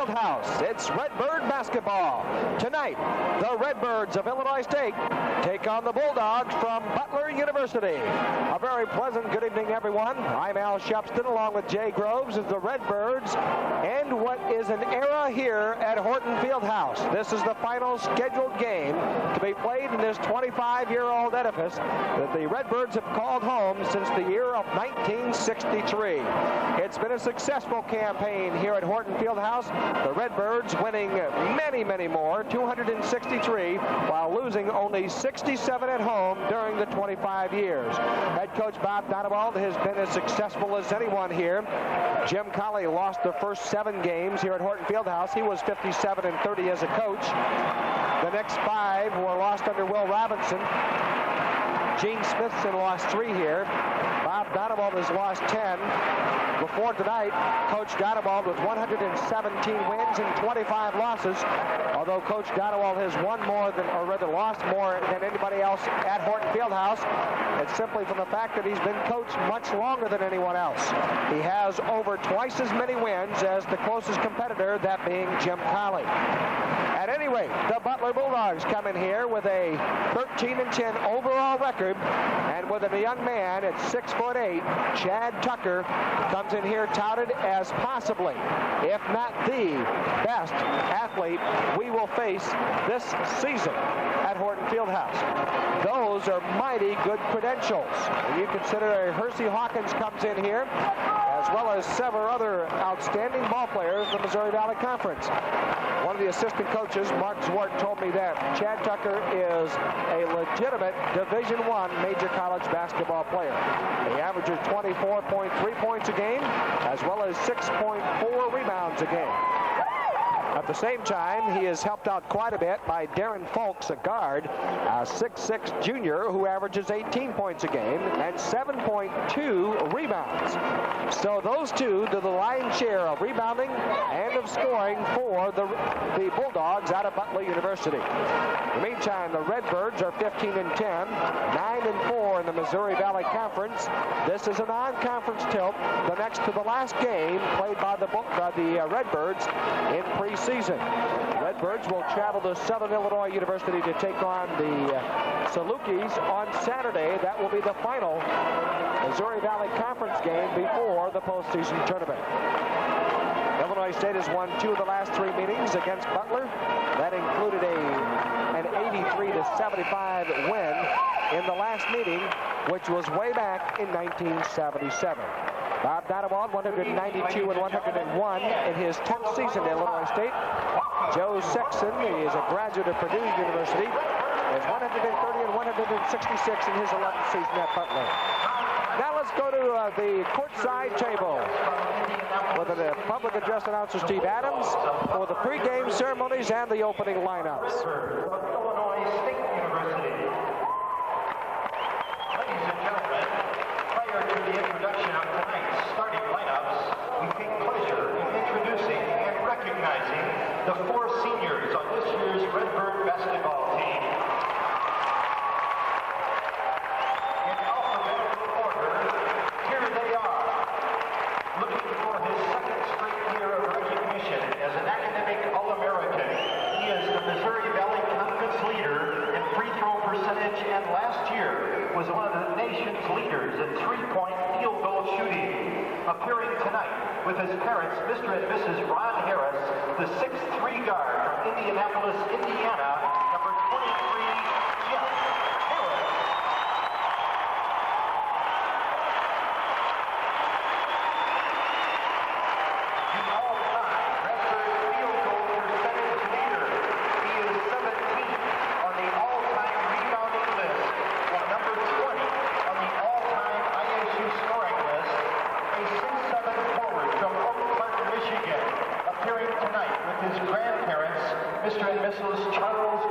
Fieldhouse. It's Redbird basketball. Tonight, the Redbirds of Illinois State take on the Bulldogs from Butler University. A very pleasant good evening, everyone. I'm Al Shepston along with Jay Groves as the Redbirds end what is an era here at Horton Fieldhouse. This is the final scheduled game to be played in this 25-year-old edifice that the Redbirds have called home since the year of 1963. It's been a successful campaign here at Horton Fieldhouse. The Redbirds winning many more, 263, while losing only 67 at home during the 25 years. Head coach Bob Donewald has been as successful as anyone here. Jim Colley lost the first 7 games here at Horton Fieldhouse. He was 57-30 as a coach. The next 5 were lost under Will Robinson. Gene Smithson lost 3 here. Bob Donewald has lost 10. Before tonight, Coach Donewald with 117 wins and 25 losses. Although Coach Donewald has lost more than anybody else at Horton Fieldhouse, it's simply from the fact that he's been coached much longer than anyone else. He has over twice as many wins as the closest competitor, that being Jim Colley. At any rate, the Butler Bulldogs come in here with a 13-10 overall record, and with a young man at 6'8", Chad Tucker, comes in here touted as possibly, if not the best athlete we will face this season at Horton Fieldhouse. Those are mighty good credentials. When you consider a Hersey Hawkins comes in here, as well as several other outstanding ball players in the Missouri Valley Conference. One of the assistant coaches, Mark Zwart, told me that Chad Tucker is a legitimate Division I major college basketball player. He averages 24.3 points a game, as well as 6.4 rebounds a game. At the same time, he is helped out quite a bit by Darren Folks, a guard, a 6'6" junior who averages 18 points a game and 7.2 rebounds. So those two do the lion's share of rebounding and of scoring for the Bulldogs out of Butler University. In the meantime, the Redbirds are 15-10, 9-4 in the Missouri Valley Conference. This is a non-conference tilt, the next to the last game played by the Redbirds in preseason. The Redbirds will travel to Southern Illinois University to take on the Salukis on Saturday. That will be the final Missouri Valley Conference game before the postseason tournament. Illinois State has won 2 of the last 3 meetings against Butler. That included an 83-75 win in the last meeting, which was way back in 1977. Bob Donewald, 192 and 101 in his 10th season at Illinois State. Joe Sexton, he is a graduate of Purdue University, is 130 and 166 in his 11th season at Butler. Now let's go to the courtside table with the public address announcer Steve Adams for the pregame ceremonies and the opening lineups. Illinois State University. Ladies and gentlemen, prior to the introduction of tonight's starting lineups, we take pleasure in introducing and recognizing the 4 seniors on this year's Redbird basketball team. In alphabetical order, here they are. Looking for his 2nd straight year of recognition as an academic All-American, he is the Missouri Valley Conference leader in free throw percentage, and last year was one of the nation's leaders in 3-point field goal shooting. Appearing tonight with his parents, Mr. and Mrs. Ron Harris, the 6'3" guard from Indianapolis, Indiana, number 23, Jeff Harris. The all-time Redbird field goal percentage leader. He is 17th on the all-time rebounding list, and number 20 on the all-time ISU scoring list. A 6'7" forward from Oak Park, Michigan, appearing tonight with his grandparents, Mr. and Mrs. Charles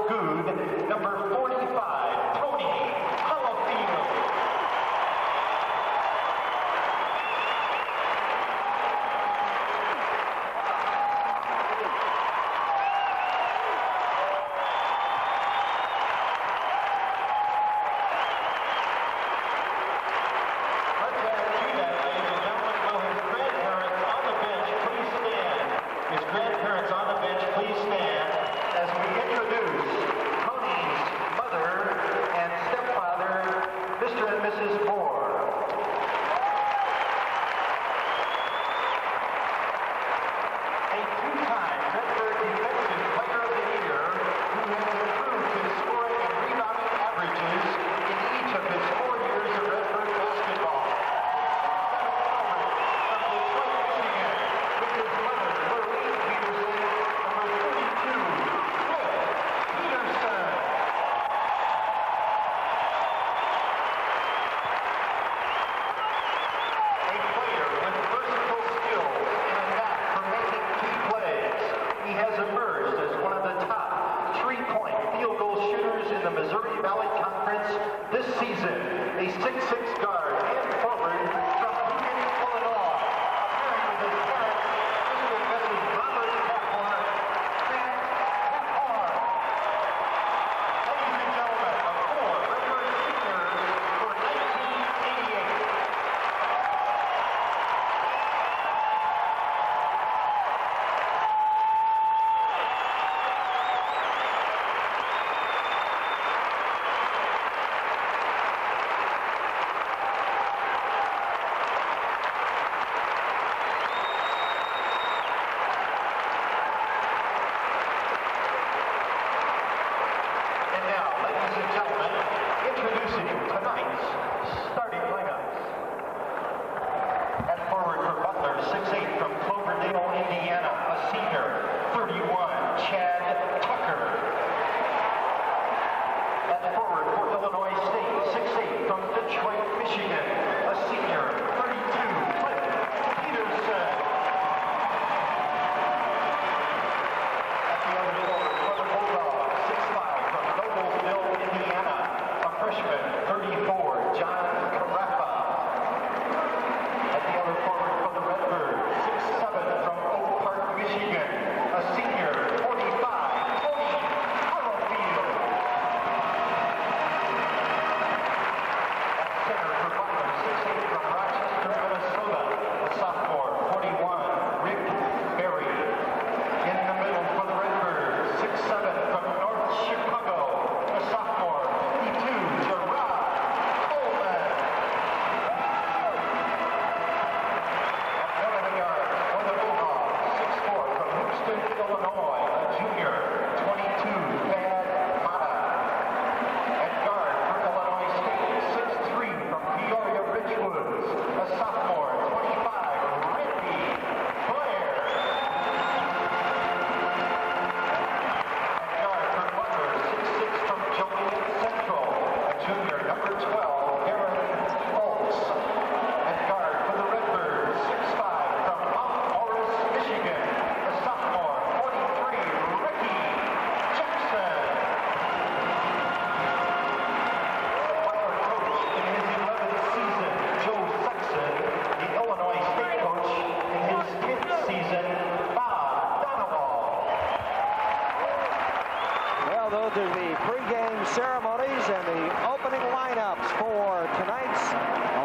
to the pregame ceremonies and the opening lineups for tonight's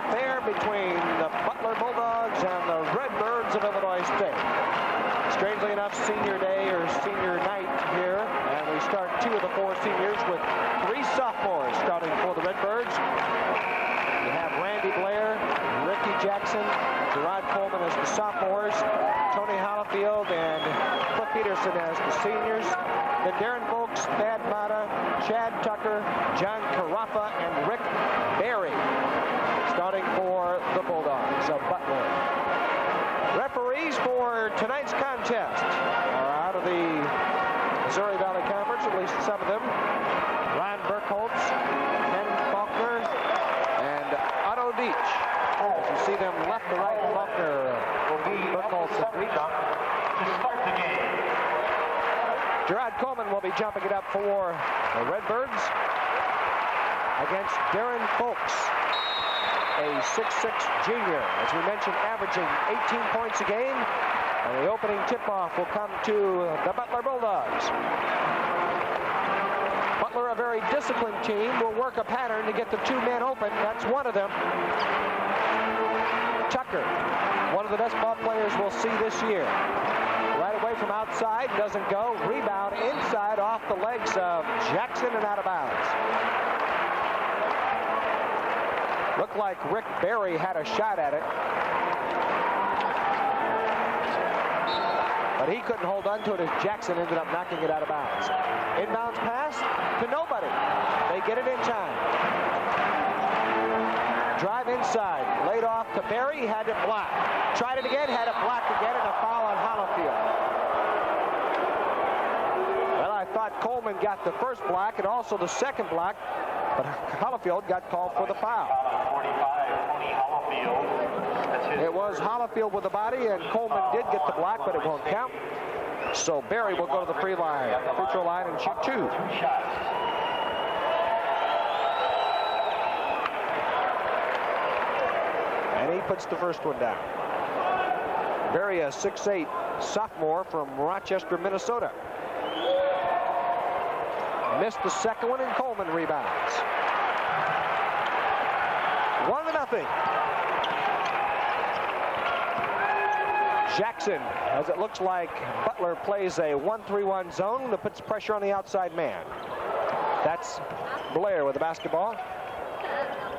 affair between the Butler Bulldogs and the Redbirds of Illinois State. Strangely enough, senior day or senior night here, and we start 2 of the 4 seniors with 3 sophomores starting for the Redbirds. You have Randy Blair, Ricky Jackson, Gerard Coleman as the sophomores, Tony Hollifield and Cliff Peterson as the seniors. Then Darren Folks, Thad Mata, Chad Tucker, John Carafa, and Rick Berry starting for the Bulldogs of Butler. Referees for tonight's contest are out of the Missouri Valley Conference, at least some of them. Ron Burkholtz, Ken Faulkner, and Otto Deach. As you see them left to right, Faulkner, Burkholtz, and Deach. To start the game. Gerard Coleman will be jumping it up for the Redbirds against Darren Folks, a 6'6" junior, as we mentioned, averaging 18 points a game. And the opening tip-off will come to the Butler Bulldogs. Butler, a very disciplined team, will work a pattern to get the 2 men open. That's one of them. Tucker, one of the best ball players we'll see this year. Right away from outside, doesn't go. Rebound inside off the legs of Jackson and out of bounds. Looked like Rick Berry had a shot at it, but he couldn't hold on to it as Jackson ended up knocking it out of bounds. Inbounds pass to nobody. They get it in time. Drive inside, laid off to Berry, had it blocked. Tried it again, had it blocked again, and a foul on Hollifield. Well, I thought Coleman got the first block and also the second block, but Hollifield got called for the foul. 45, Tony Hollifield. It was Hollifield with the body, and Coleman did get the block, but it won't count. So Berry will go to the free throw line and shoot 2. 2 shots. And he puts the first one down. Berry, a 6'8" sophomore from Rochester, Minnesota. Missed the second one, and Coleman rebounds. 1-0. Jackson, as it looks like Butler plays a 1-3-1 zone that puts pressure on the outside man. That's Blair with the basketball.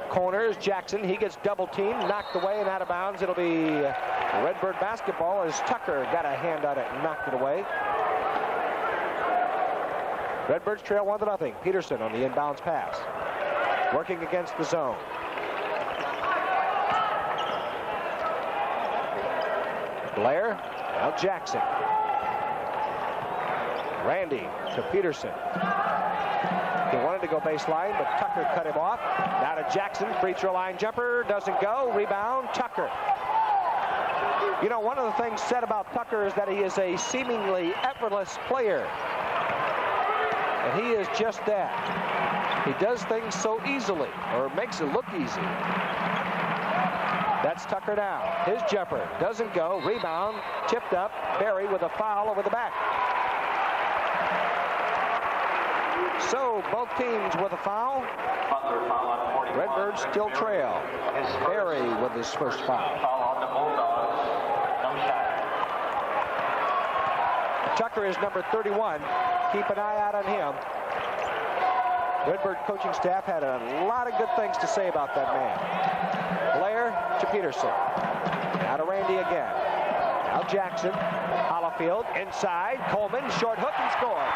Corners, Jackson, he gets double teamed, knocked away and out of bounds. It'll be Redbird basketball as Tucker got a hand on it and knocked it away. Redbirds trail 1-0. Peterson on the inbounds pass. Working against the zone. Blair, now Jackson. Randy to Peterson. He wanted to go baseline, but Tucker cut him off. Now to Jackson, free throw line jumper, doesn't go. Rebound, Tucker. You know, one of the things said about Tucker is that he is a seemingly effortless player. And he is just that. He does things so easily, or makes it look easy. That's Tucker now. His jumper doesn't go. Rebound, tipped up. Berry with a foul over the back. So both teams with a foul. Butler foul on 41. Redbirds still trail. Berry with his first foul. Foul on the Bulldogs. No shot. Tucker is number 31. Keep an eye out on him. Redbird coaching staff had a lot of good things to say about that man. Blair to Peterson. Now to Randy again. Now Jackson. Hollifield inside. Coleman, short hook and score.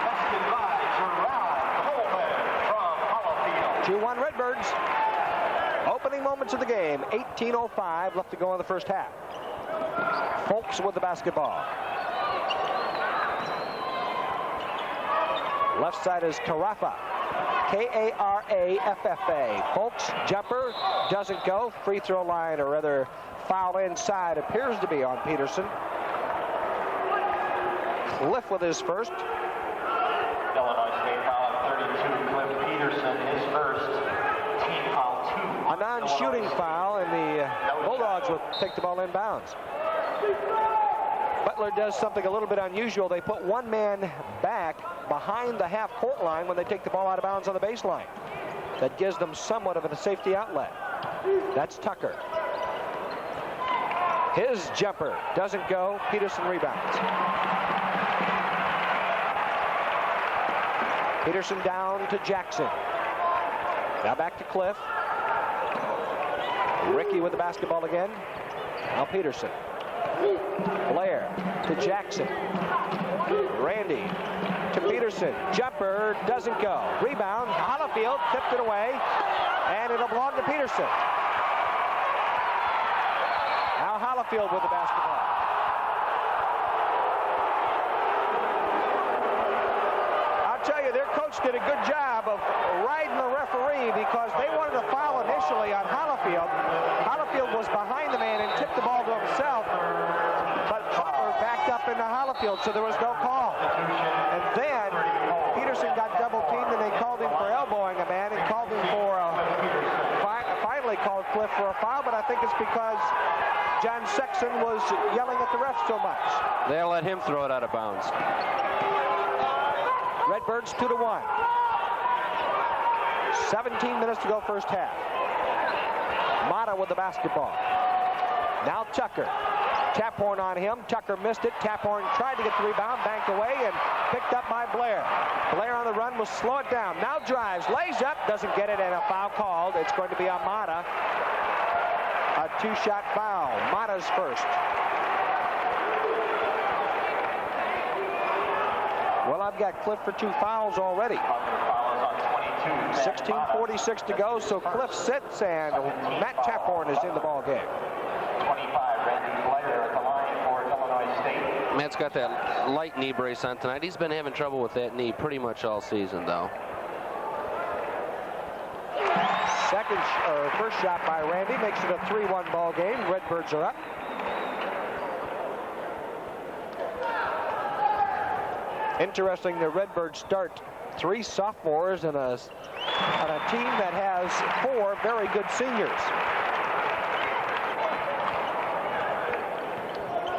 Busted by Gerard Coleman from Hollifield. 2-1 Redbirds. Opening moments of the game. 18:05 left to go in the first half. Folks with the basketball. Left side is Carafa. K-A-R-A-F-F-A. Folks, jumper, doesn't go. Free throw line, or rather foul inside, appears to be on Peterson. Cliff with his first. Illinois State foul on 32. Cliff Peterson, his first. Team foul 2. A non-shooting foul, and the Bulldogs will take the ball inbounds. Butler does something a little bit unusual. They put one man back behind the half-court line when they take the ball out of bounds on the baseline. That gives them somewhat of a safety outlet. That's Tucker. His jumper doesn't go. Peterson rebounds. Peterson down to Jackson. Now back to Cliff. Ricky with the basketball again. Now Peterson. Blair to Jackson. Randy to Peterson. Jumper doesn't go. Rebound. Hollifield tipped it away. And it'll belong to Peterson. Now Hollifield with the basketball. I'll tell you, their coach did a good job of riding the referee because they wanted a foul initially on Hollifield. Hollifield was behind the man and tipped the ball to himself, but Butler backed up into Hollifield, so there was no call. And then Peterson got double teamed, and they called him for elbowing a man and called him for finally called Cliff for a foul, but I think it's because John Sexton was yelling at the refs so much. They'll let him throw it out of bounds. Redbirds 2-1. 17 minutes to go first half. Mata with the basketball. Now Tucker. Taphorn on him. Tucker missed it. Taphorn tried to get the rebound, banked away, and picked up by Blair. Blair on the run will slow it down. Now drives, lays up, doesn't get it, and a foul called. It's going to be on Mata. A two-shot foul. Mata's first. Well, I've got Cliff for 2 fouls already. 16:46 to go, so Cliff sits, and Matt Taphorn is in the ball game. 25, Randy Blair at the line for Illinois State. Matt's got that light knee brace on tonight. He's been having trouble with that knee pretty much all season, though. First shot by Randy makes it a 3-1 ball game. Redbirds are up. Interesting, the Redbirds start 3 sophomores and on a team that has 4 very good seniors.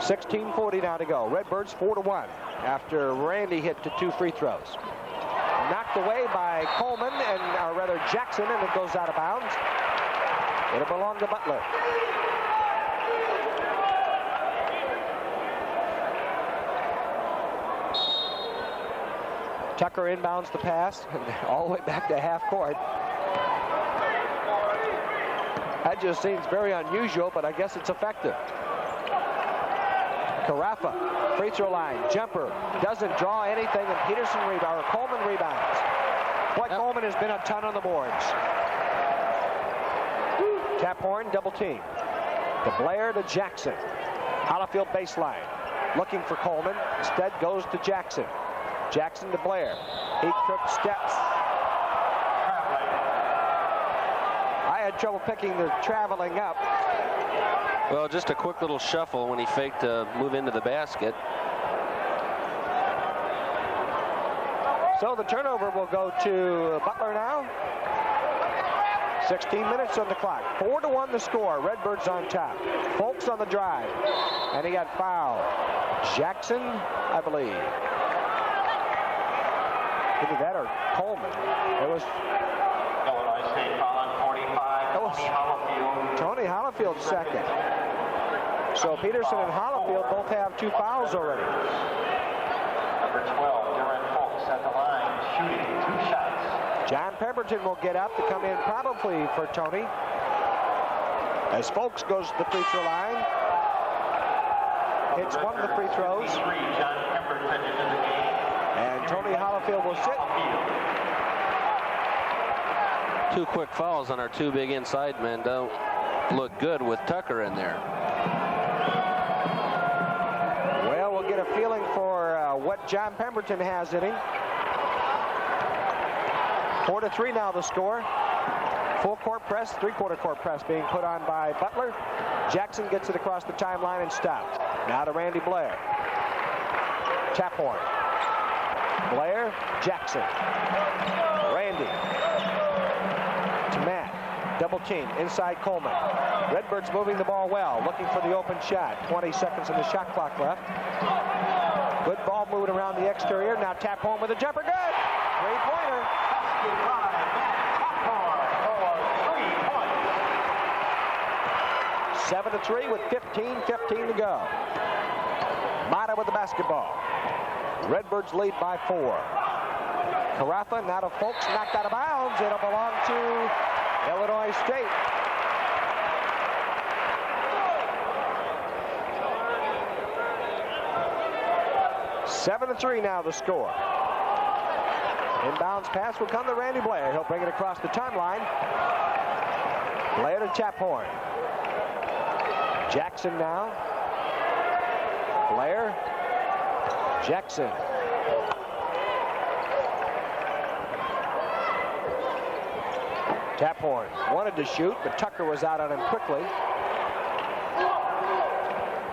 16:40 now to go. Redbirds 4-1 after Randy hit to 2 free throws. Knocked away by Coleman, or rather Jackson, and it goes out of bounds. It'll belong to Butler. Tucker inbounds the pass all the way back to half court. That just seems very unusual, but I guess it's effective. Carafa, free throw line, jumper, doesn't draw anything, and Coleman rebounds. Boy, Coleman has been a ton on the boards. Taphorn, double team. To Blair to Jackson. Hollifield baseline. Looking for Coleman. Instead goes to Jackson. Jackson to Blair. He took steps. I had trouble picking the traveling up. Well, just a quick little shuffle when he faked to move into the basket. So the turnover will go to Butler now. 16 minutes on the clock. 4-1 the score. Redbirds on top. Folks on the drive. And he got fouled. Jackson, I believe. Either that or Coleman. It was Illinois State foul on 45. Tony Hollifield. Tony Hollifield second. So Peterson and Hollifield both have 2 fouls already. Number 12, Durant Folks at the line, shooting 2 shots. John Pemberton will get up to come in probably for Tony. As Folks goes to the free throw line. Hits one of the free throws. John Pemberton into the game. And Tony Hollifield will sit. 2 quick fouls on our 2 big inside men don't look good with Tucker in there. Well, we'll get a feeling for what John Pemberton has in him. 4-3 now the score. Full court press, 3/4 court press being put on by Butler. Jackson gets it across the timeline and stops. Now to Randy Blair. Taphorn. Blair, Jackson. Randy. To Matt. Double team inside Coleman. Redbirds moving the ball well, looking for the open shot. 20 seconds on the shot clock left. Good ball moving around the exterior. Now Tap Horn with a jumper. Good. Three-pointer. 7-3 with 15 to go. Mata with the basketball. Redbirds lead by 4. Carafa, now to Folks, knocked out of bounds. It'll belong to Illinois State. Seven to 3 now the score. Inbounds pass will come to Randy Blair. He'll bring it across the timeline. Blair to Tap Horn. Jackson now. Blair. Jackson. Tap Horn wanted to shoot, but Tucker was out on him quickly.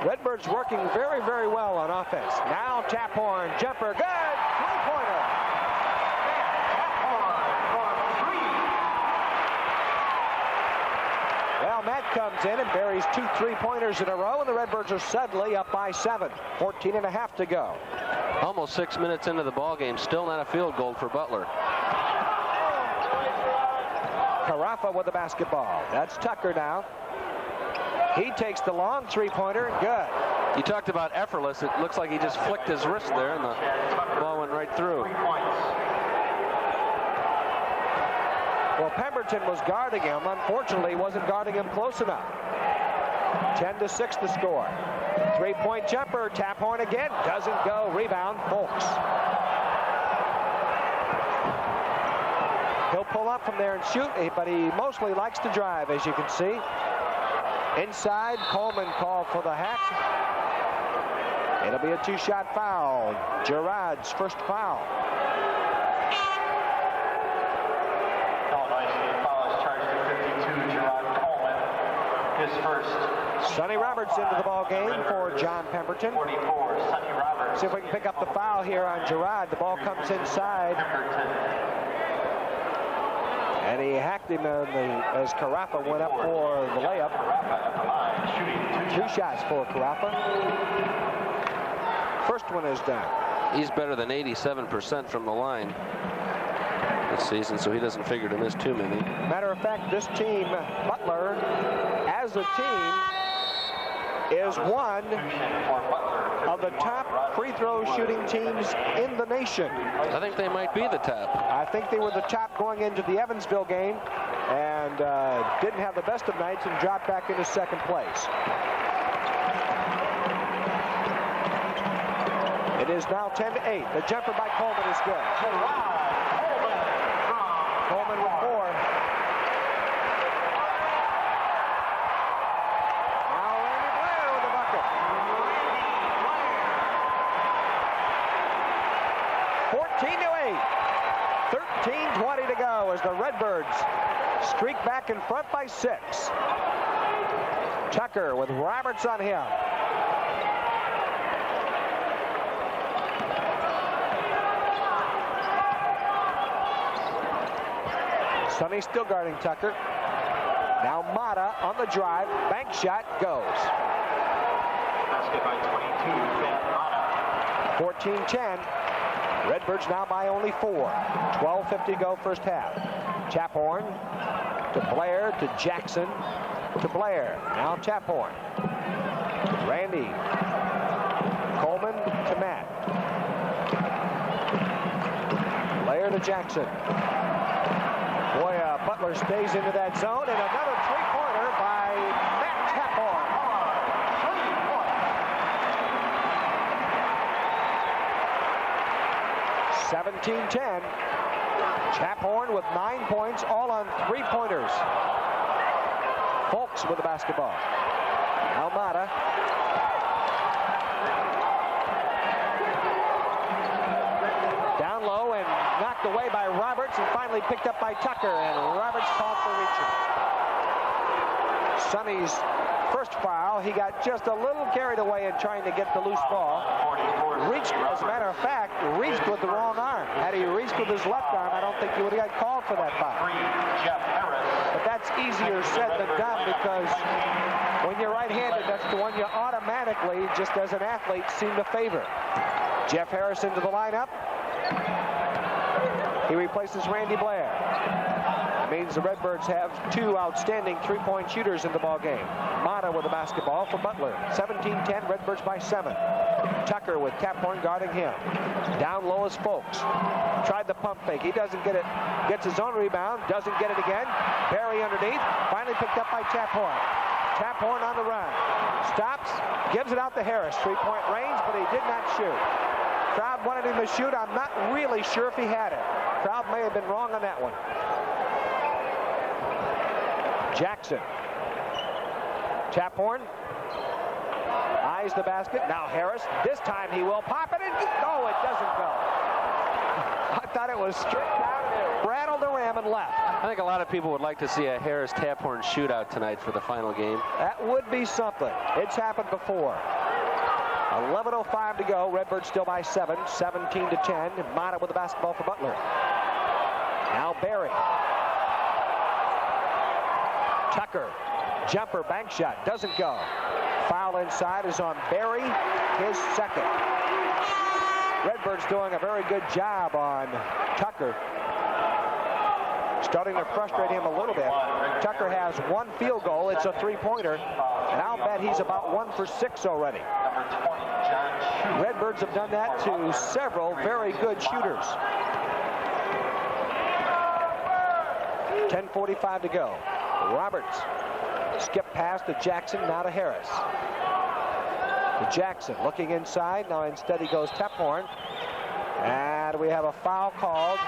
Redbirds working very, very well on offense. Now Tap Horn, jumper, good, three-pointer. Well, Matt comes in and buries 2 3-pointers in a row, and the Redbirds are suddenly up by 7. 14.5 to go. Almost 6 minutes into the ball game, still not a field goal for Butler. Carafa with the basketball. That's Tucker now. He takes the long three-pointer, good. You talked about effortless. It looks like he just flicked his wrist there, and the ball went right through. Well, Pemberton was guarding him. Unfortunately, he wasn't guarding him close enough. 10-6 the score. Three-point jumper. Tap Horn again. Doesn't go. Rebound, Folks. He'll pull up from there and shoot, but he mostly likes to drive, as you can see. Inside, Coleman called for the hack. It'll be a 2-shot foul. Gerard's first foul. Illinois foul is charged to 52, Gerard Coleman. His first. Sonny Roberts into the ball game for John Pemberton. 44, Sonny Roberts. See if we can pick up the foul here on Gerard. The ball comes inside. And he hacked him as Carafa went up for the layup. 2 shots for Carafa. First one is down. He's better than 87% from the line this season, so he doesn't figure to miss too many. Matter of fact, this team, Butler, as a team, is one of the top free throw shooting teams in the nation. I think they might be the top. I think they were the top going into the Evansville game, and didn't have the best of nights and dropped back into second place. It is now 10-8. The jumper by Coleman is good. Coleman with 4. Now Randy Blair with the bucket. 14-8. 13:20 to go as the Redbirds streak back in front by 6. Tucker with Roberts on him. Sonny still guarding Tucker. Now Mata on the drive. Bank shot goes. Basket by 22, Ben Mata. 14-10. Redbirds now by only 4. 12:50 to go first half. Tap Horn to Blair to Jackson to Blair. Now Tap Horn. Randy. Coleman to Matt. Blair to Jackson. Boy, Butler stays into that zone, and another three-pointer by Matt Tap Horn. 17-10. Tap Horn with 9 points, all on three-pointers. Folks with the basketball. Almada. Down low and knocked away by Roberts and finally picked up by Tucker, and Roberts called for reaching. Sonny's first foul. He got just a little carried away in trying to get the loose ball. Reached, as a matter of fact, reached with the wrong arm. Had he reached with his left arm, I don't think he would have got called for that foul. But that's easier said than done, because when you're right-handed, that's the one you automatically, just as an athlete, seem to favor. Jeff Harris into the lineup. He replaces Randy Blair. That means the Redbirds have two outstanding three-point shooters in the ball game. Mata with the basketball for Butler. 17-10, Redbirds by 7. Tucker with Taphorn guarding him. Down low is Folks. Tried the pump fake. He doesn't get it. Gets his own rebound. Doesn't get it again. Barry underneath. Finally picked up by Taphorn. Taphorn on the run. Stops. Gives it out to Harris. Three-point range, but he did not shoot. Crowd wanted him to shoot. I'm not really sure if he had it. Crowd may have been wrong on that one. Jackson. Taphorn. Eyes the basket. Now Harris. This time he will pop it. And no, it doesn't go. I thought it was straight down and it rattled the rim and left. I think a lot of people would like to see a Harris-Taphorn shootout tonight for the final game. That would be something. It's happened before. 11:05 to go. Redbirds still by 7. 17-10. Mata with the basketball for Butler. Now Barry. Tucker. Jumper, bank shot. Doesn't go. Foul inside is on Barry. His second. Redbirds doing a very good job on Tucker. Starting to frustrate him a little bit. Tucker has one field goal. It's a three-pointer. And I'll bet he's about 1 for 6 already. Redbirds have done that to several very good shooters. 10:45 to go. Roberts. Skip pass to Jackson, now to Harris. To Jackson, looking inside. Now instead he goes Taphorn. And we have a foul called.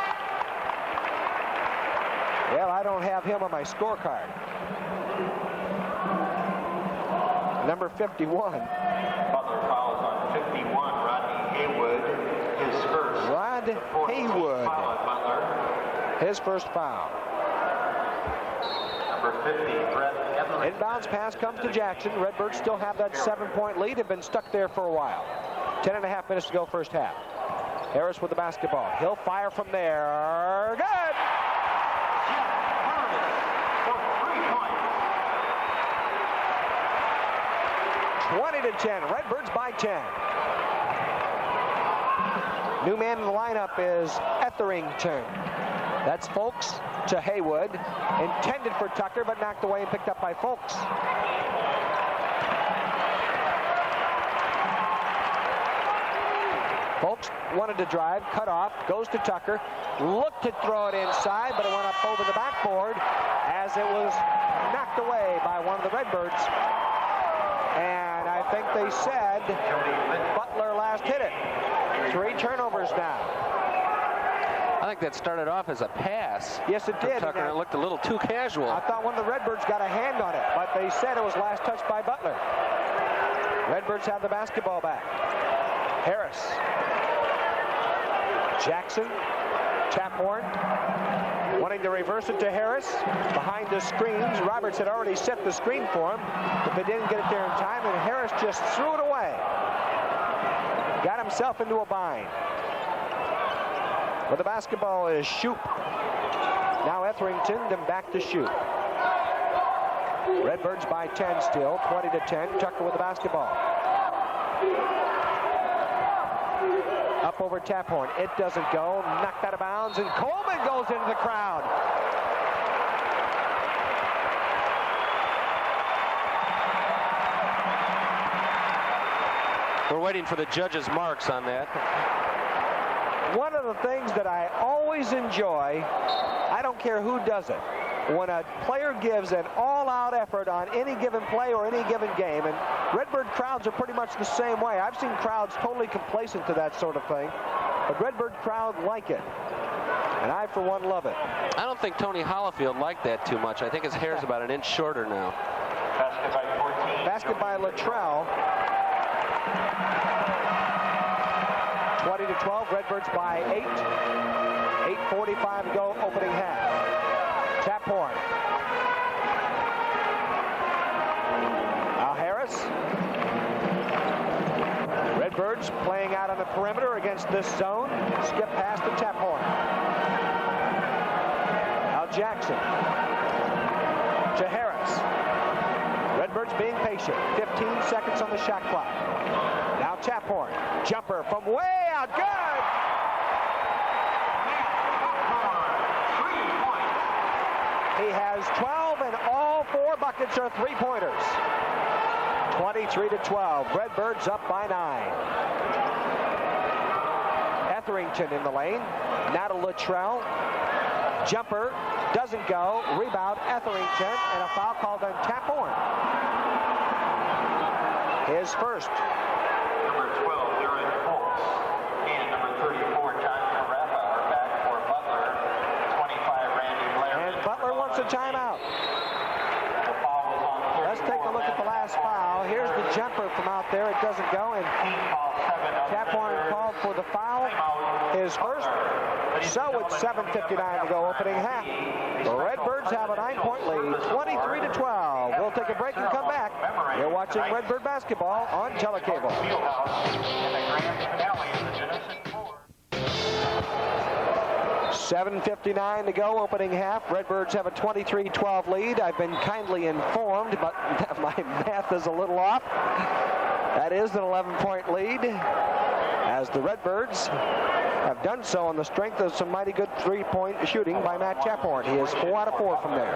Well, I don't have him on my scorecard. Number 51. Butler fouls on 51. Rodney Haywood, his first. Rod Haywood. Foul at Butler. His first foul. Number 50, Brett Etherington. Inbounds pass comes to Jackson. Redbirds still have that 7-point lead. Have been stuck there for a while. 10.5 minutes to go first half. Harris with the basketball. He'll fire from there. Good! 20-10. Redbirds by 10. New man in the lineup is Etherington. That's Folks to Haywood. Intended for Tucker, but knocked away and picked up by Folks. Folks wanted to drive, cut off, goes to Tucker. Looked to throw it inside, but it went up over the backboard as it was knocked away by one of the Redbirds. And I think they said Butler last hit it. 3 turnovers now. I think that started off as a pass. Yes, it did. Tucker, it looked a little too casual. I thought one of the Redbirds got a hand on it, but they said it was last touched by Butler. Redbirds have the basketball back. Harris. Jackson. Taphorn. Wanting to reverse it to Harris. Behind the screens. Roberts had already set the screen for him, but they didn't get it there in time, and Harris just threw it away. Got himself into a bind. But the basketball is Shoop. Now Etherington, then back to Shoop. Redbirds by 10 still, 20-10. Tucker with the basketball. Up over Taphorn. It doesn't go. Knocked out of bounds, and Coleman goes into the crowd. We're waiting for the judges' marks on that. One of the things that I always enjoy, I don't care who does it, when a player gives an all-out effort on any given play or any given game, and Redbird crowds are pretty much the same way. I've seen crowds totally complacent to that sort of thing, but Redbird crowd like it, and I, for one, love it. I don't think Tony Hollifield liked that too much. I think his hair's about an inch shorter now. Basket by 14. Basket by Luttrell. 20-12, Redbirds by 8. 8:45 to go, opening half. Taphorn. Now Harris. Redbirds playing out on the perimeter against this zone. Skip pass to Taphorn. Now Jackson. To Harris. Redbirds being patient. 15 seconds on the shot clock. Now Taphorn. Jumper from way out. Good. He has 12, and all 4 buckets are three-pointers. 23-12. Redbirds up by 9. Etherington in the lane. Now to Luttrell. Jumper doesn't go. Rebound Etherington, and a foul called on Taphorn. His first. Number 12, Darren Folks. And number 34, John Caraffa are back for Butler. 25, Randy Blair. And Butler wants a timeout. The foul was on 34. Let's take a look at the last foul. Here's the jumper from out there. It doesn't go, and Taphorn called for the foul. His first. So it's 7:59 to go, opening half. The Redbirds have a 9-point lead, 23-12. We'll take a break and come back. You're watching Redbird basketball on Telecable. 7:59 to go, opening half. Redbirds have a 23-12 lead. I've been kindly informed, but my math is a little off. That is an 11-point lead, as the Redbirds have done so on the strength of some mighty good three-point shooting by Matt Taphorn. He is 4 out of 4 from there.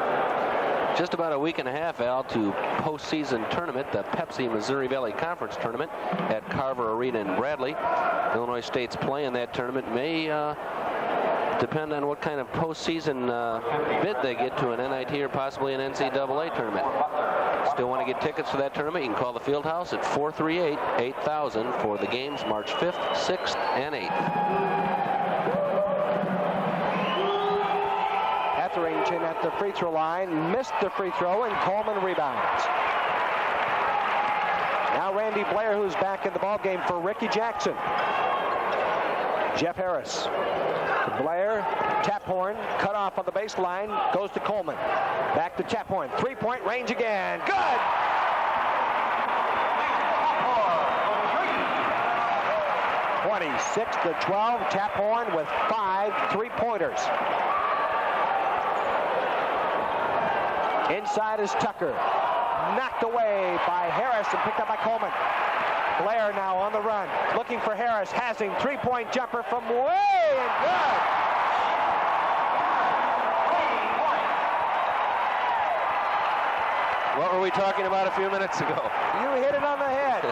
Just about a week and a half, Al, to postseason tournament, the Pepsi Missouri Valley Conference Tournament at Carver Arena in Bradley. Illinois State's play in that tournament may depend on what kind of postseason bid they get to an NIT or possibly an NCAA tournament. Still want to get tickets for that tournament? You can call the field house at 438-8000 for the games March 5th, 6th, and 8th. Etherington at the free throw line, missed the free throw, and Coleman rebounds. Now Randy Blair, who's back in the ballgame for Ricky Jackson. Jeff Harris. Blair, Taphorn, cut off on the baseline, goes to Coleman. Back to Taphorn, three-point range again. Good! 26-12, Taphorn with 5 3-pointers. Inside is Tucker. Knocked away by Harris and picked up by Coleman. Blair now on the run, looking for Harris. Has him, three-point jumper from way and good. What were we talking about a few minutes ago? You hit it on the head.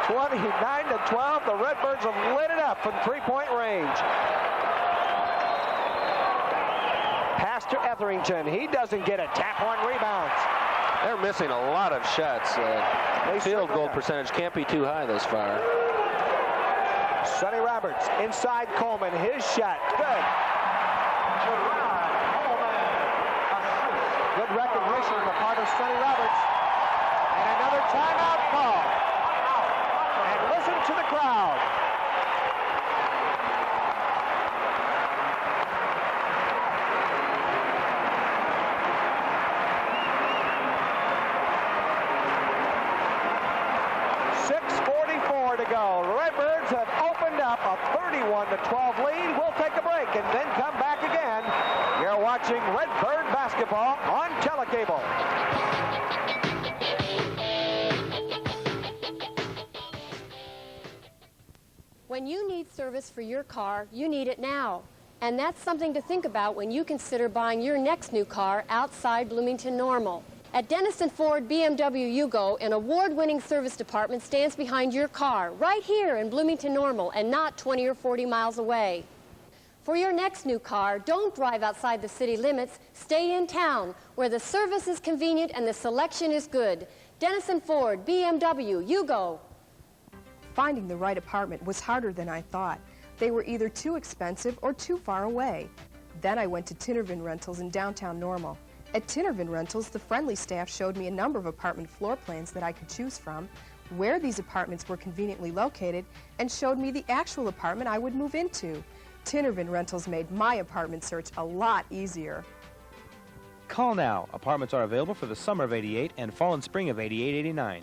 29-12. The Redbirds have lit it up from three-point range. Pass to Etherington. He doesn't get it. Taphorn rebounds. They're missing a lot of shots. Field goal percentage can't be too high this far. Sonny Roberts inside Coleman. His shot. Good. Good recognition on the part of Sonny Roberts. And another timeout call. And listen to the crowd. To go. Redbirds have opened up a 31-12 lead. We'll take a break and then come back again. You're watching Redbird basketball on Telecable. When you need service for your car, you need it now. And that's something to think about when you consider buying your next new car outside Bloomington Normal. At Denison Ford BMW Yugo, an award-winning service department stands behind your car, right here in Bloomington Normal, and not 20 or 40 miles away. For your next new car, don't drive outside the city limits. Stay in town, where the service is convenient and the selection is good. Denison Ford BMW Yugo. Finding the right apartment was harder than I thought. They were either too expensive or too far away. Then I went to Tinnervin Rentals in downtown Normal. At Tinnervin Rentals, the friendly staff showed me a number of apartment floor plans that I could choose from, where these apartments were conveniently located, and showed me the actual apartment I would move into. Tinnervin Rentals made my apartment search a lot easier. Call now. Apartments are available for the summer of '88 and fall and spring of '88-'89.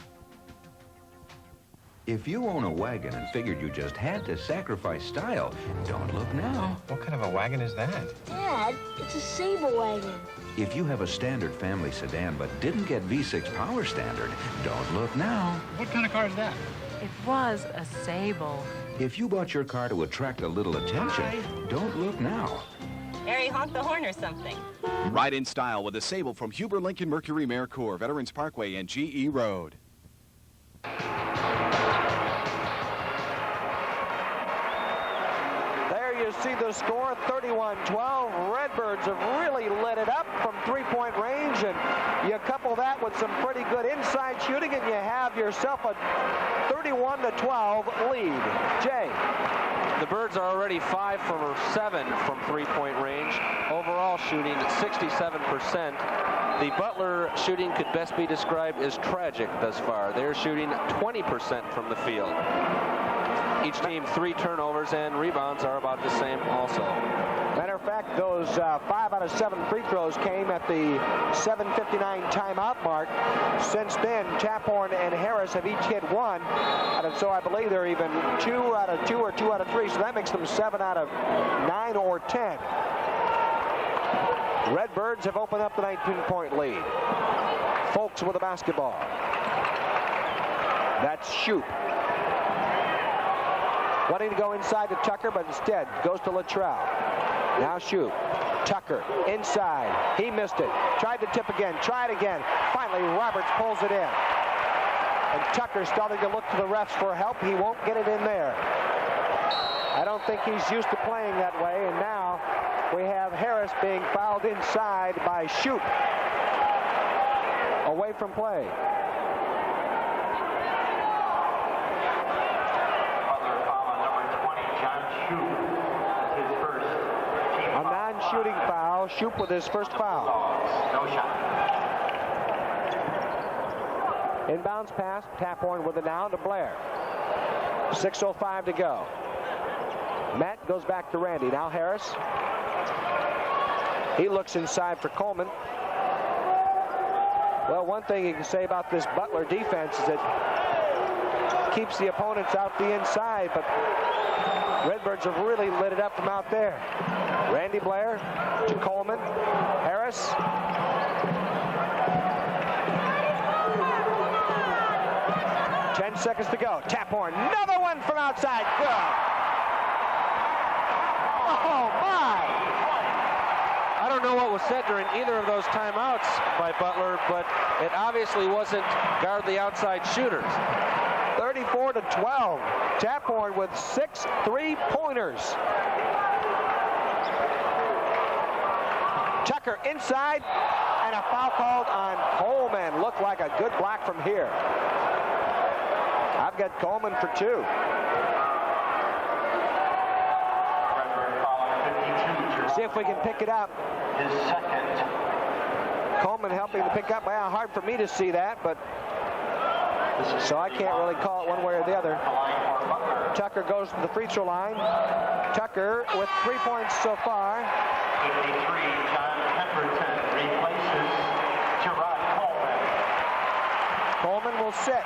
If you own a wagon and figured you just had to sacrifice style, don't look now. What kind of a wagon is that? Dad, it's a Sable wagon. If you have a standard family sedan but didn't get V6 power standard, don't look now. What kind of car is that? It was a Sable. If you bought your car to attract a little attention, don't look now. Harry honked the horn or something. Ride in style with a Sable from Huber Lincoln Mercury Mercourt, Veterans Parkway and GE Road. There you see the score, 31-12. Redbirds have really lit it up from three-point range, and you couple that with some pretty good inside shooting, and you have yourself a 31-12 lead. Jay. The Birds are already 5 for 7 from three-point range. Overall shooting at 67%. The Butler shooting could best be described as tragic thus far. They're shooting 20% from the field. Each team 3 turnovers, and rebounds are about the same also. Matter of fact, those 5 out of 7 free throws came at the 7:59 timeout mark. Since then, Taphorn and Harris have each hit 1, and so I believe they're even 2 out of 2 or 2 out of 3, so that makes them 7 out of 9 or 10. Redbirds have opened up the 19-point lead. Folks with the basketball. That's Shoup. Wanting to go inside to Tucker, but instead goes to Luttrell. Now Shoup. Tucker inside. He missed it. Tried to tip again. Tried again. Finally, Roberts pulls it in. And Tucker's starting to look to the refs for help. He won't get it in there. I don't think he's used to playing that way. And now we have Harris being fouled inside by Shoup. Away from play. Shooting foul. Shoup with his first foul. No shot. Inbounds pass. Taphorn with it now to Blair. 6:05 to go. Matt goes back to Randy. Now Harris. He looks inside for Coleman. Well, one thing you can say about this Butler defense is it keeps the opponents out the inside, but Redbirds have really lit it up from out there. Randy Blair to Coleman. Harris. Ten seconds to go. Taphorn, another one from outside. Good. Oh, my. I don't know what was said during either of those timeouts by Butler, but it obviously wasn't guard the outside shooters. 34-12. Taphorn with 6 3-pointers. Tucker inside, and a foul called on Coleman. Looked like a good block from here. I've got Coleman for 2. See if we can pick it up. His second. Coleman helping to pick up. Well, hard for me to see that, but so I can't really call it one way or the other. Tucker goes to the free throw line. Tucker with 3 points so far. 53, John Pemberton replaces Gerard Coleman. Coleman will sit,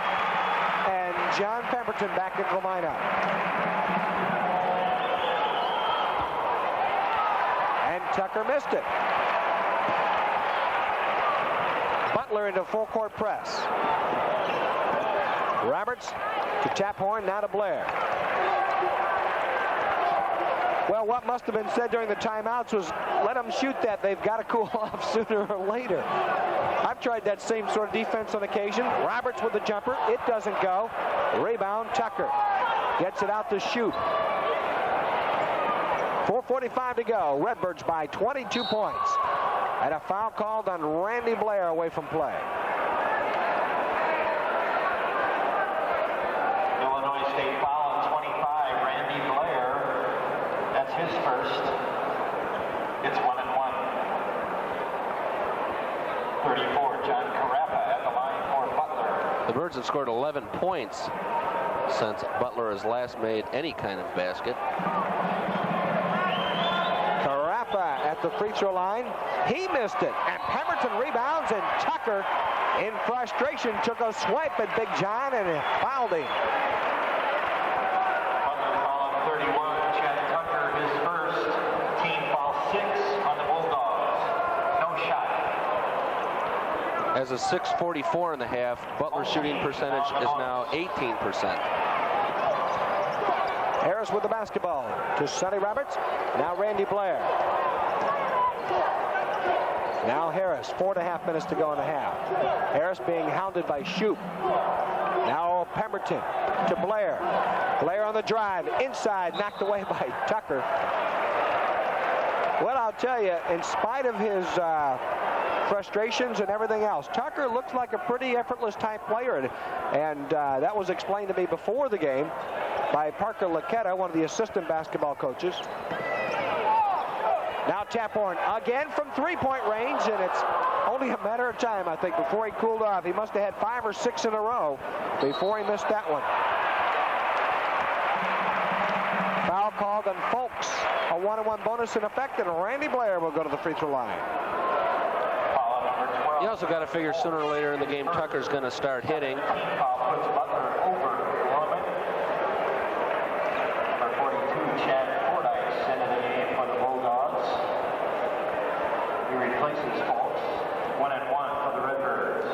and John Pemberton back into the lineup. And Tucker missed it. Butler into full court press. Roberts to Taphorn, now to Blair. Well, what must have been said during the timeouts was, let them shoot that. They've got to cool off sooner or later. I've tried that same sort of defense on occasion. Roberts with the jumper. It doesn't go. Rebound, Tucker. Gets it out to Shoup. 4:45 to go. Redbirds by 22 points. And a foul called on Randy Blair away from play. Illinois State foul on 25, Randy Blair. That's his first. It's 1-1. 34, John Carappa at the line for Butler. The Birds have scored 11 points since Butler has last made any kind of basket. Carappa at the free throw line. He missed it. And Pemberton rebounds, and Tucker, in frustration, took a swipe at Big John and fouled him. Butler foul on 31, Chad Tucker, his first. Team foul 6 on the Bulldogs. No shot. As a 6:44 in the half, Butler's shooting percentage is now 18%. Harris with the basketball to Sonny Roberts. Now Randy Blair. Now Harris, 4.5 minutes to go in the half. Harris being hounded by Shoup. Now Pemberton to Blair. Blair on the drive, inside, knocked away by Tucker. Well, I'll tell you, in spite of his frustrations and everything else, Tucker looks like a pretty effortless type player, and that was explained to me before the game by Parker Laquetta, one of the assistant basketball coaches. Now Taphorn again from three-point range, and it's only a matter of time, I think, before he cooled off. He must have had 5 or 6 in a row before he missed that one. Foul called on Folks. A 1-on-1 bonus in effect, and Randy Blair will go to the free throw line. You also got to figure sooner or later in the game, Tucker's going to start hitting. Puts Butler over the limit. Number 42, Chad Fordyce, into the game for the Bulldogs. He replaces Folks. 1-1 for the Redbirds.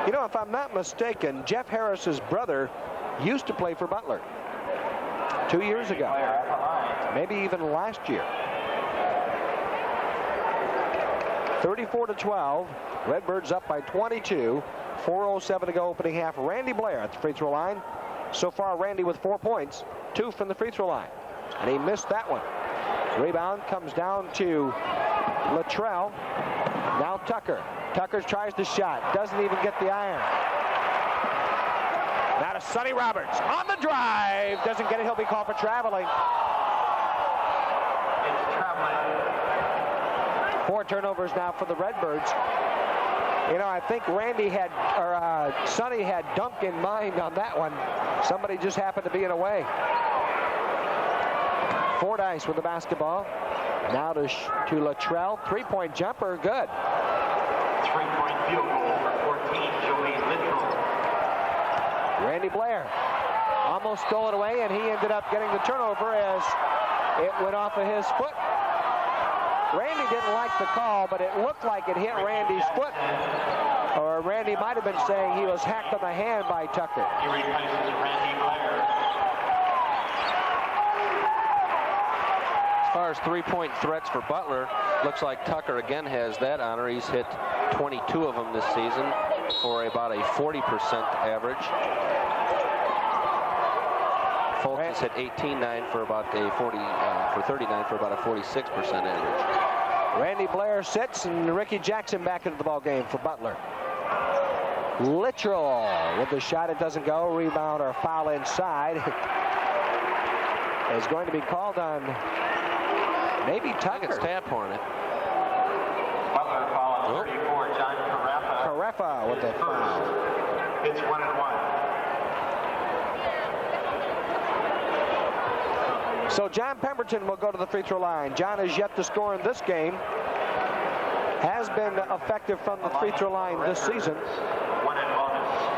You know, if I'm not mistaken, Jeff Harris's brother used to play for Butler 2 years ago, maybe even last year. 34-12, Redbirds up by 22. 4:07 to go opening half. Randy Blair at the free throw line. So far, Randy with 4 points, 2 from the free throw line, and he missed that one. Rebound comes down to Luttrell. Now Tucker. Tucker tries the shot, doesn't even get the iron. Now to Sonny Roberts on the drive, doesn't get it. He'll be called for traveling. It's traveling. 4 turnovers now for the Redbirds. You know, I think Sonny had Dunk in mind on that one. Somebody just happened to be in a way. Fordyce with the basketball. Now to Luttrell. 3-point jumper, good. 3-point field goal for 14, Joey Littrell. Randy Blair almost stole it away, and he ended up getting the turnover as it went off of his foot. Randy didn't like the call, but it looked like it hit Randy's foot. Or Randy might have been saying he was hacked on the hand by Tucker. He replaces Randy Blair. As far as three-point threats for Butler, looks like Tucker again has that honor. He's hit 22 of them this season for about a 40% average. Folks has hit 18-9 for about a 39 for about a 46% average. Randy Blair sits, and Ricky Jackson back into the ball game for Butler. Littrell with the shot, it doesn't go. Rebound or foul inside is going to be called on maybe Tucker. It's Taphorn. Butler foul on 34, John Caraffa. Caraffa with the foul. It's 1-1. So John Pemberton will go to the free throw line. John is yet to score in this game. Has been effective from the free throw line this season.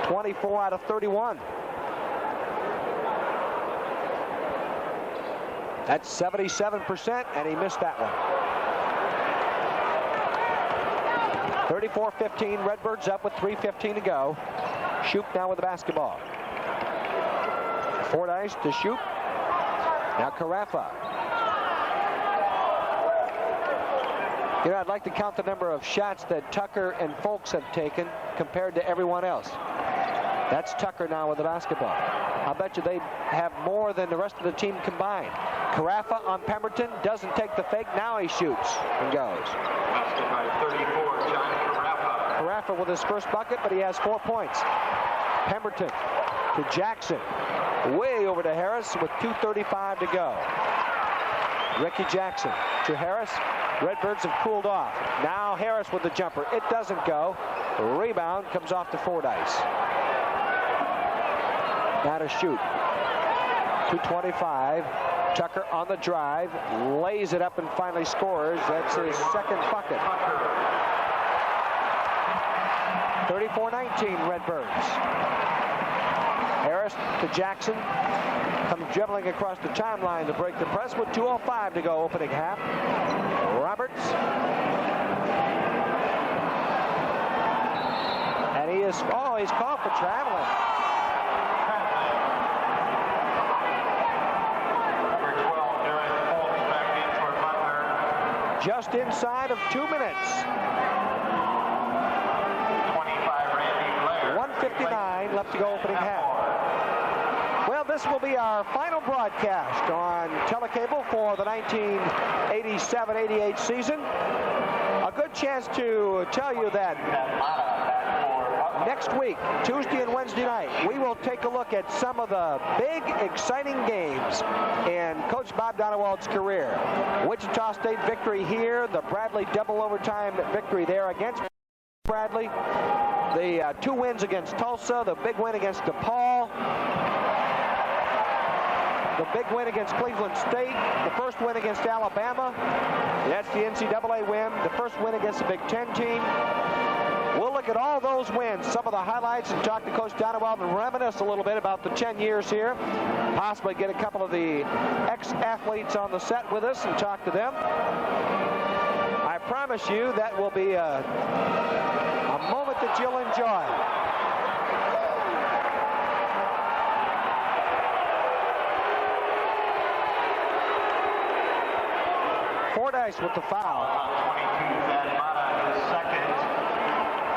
24 out of 31. That's 77%, and he missed that one. 34-15, Redbirds up with 3:15 to go. Shoup now with the basketball. Fordyce to Shoup. Now Caraffa. You know, I'd like to count the number of shots that Tucker and Folks have taken compared to everyone else. That's Tucker now with the basketball. I bet you they have more than the rest of the team combined. Caraffa on Pemberton, doesn't take the fake. Now he shoots and goes. Basket by 34, John Caraffa. Caraffa with his first bucket, but he has 4 points. Pemberton to Jackson. Way over to Harris with 2:35 to go. Ricky Jackson to Harris. Redbirds have cooled off. Now Harris with the jumper. It doesn't go. Rebound comes off to Fordyce. Now to Shoup. 2:25. Tucker on the drive. Lays it up and finally scores. That's his second bucket. 34-19 Redbirds. Harris to Jackson. Comes dribbling across the timeline to break the press with 2:05 to go opening half. Roberts. And he's called for traveling. just inside of 2 minutes. 1:59 left to go opening half. Well, this will be our final broadcast on Telecable for the 1987-88 season. A good chance to tell you that next week, Tuesday and Wednesday night, we will take a look at some of the big, exciting games in Coach Bob Donewald's career. Wichita State victory here, the Bradley double overtime victory there against Bradley, the 2 wins against Tulsa, the big win against DePaul, the big win against Cleveland State, the first win against Alabama. That's the NCAA win, the first win against the Big Ten team. We'll look at all those wins, some of the highlights, and talk to Coach Donewald and reminisce a little bit about the 10 years here. Possibly get a couple of the ex-athletes on the set with us and talk to them. I promise you that will be a moment that you'll enjoy. Fordyce with the foul.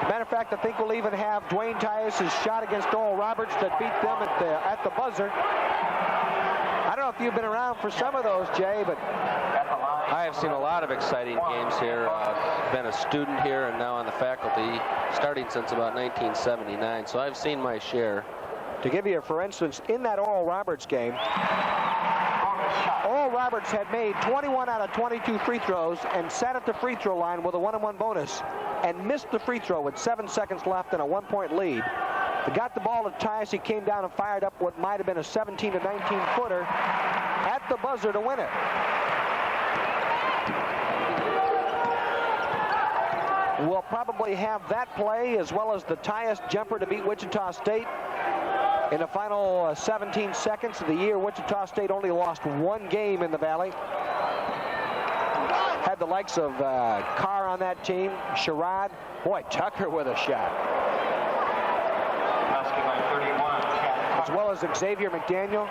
Matter of fact, I think we'll even have Dwayne Tyus' shot against Oral Roberts that beat them at the buzzer. I don't know if you've been around for some of those, Jay, but I have seen a lot of exciting games here. Been a student here and now on the faculty, starting since about 1979. So I've seen my share. To give you, for instance, in that Oral Roberts game, Oral Roberts had made 21 out of 22 free throws and sat at the free throw line with a 1-on-1 bonus and missed the free throw with 7 seconds left and a 1-point lead. He got the ball to Tyus. He came down and fired up what might have been a 17 to 19 footer at the buzzer to win it. We'll probably have that play as well as the Tyus jumper to beat Wichita State in the final 17 seconds of the year. Wichita State only lost 1 game in the Valley. Had the likes of Carr on that team, Sherrod. Boy, Tucker with a shot. As well as Xavier McDaniel.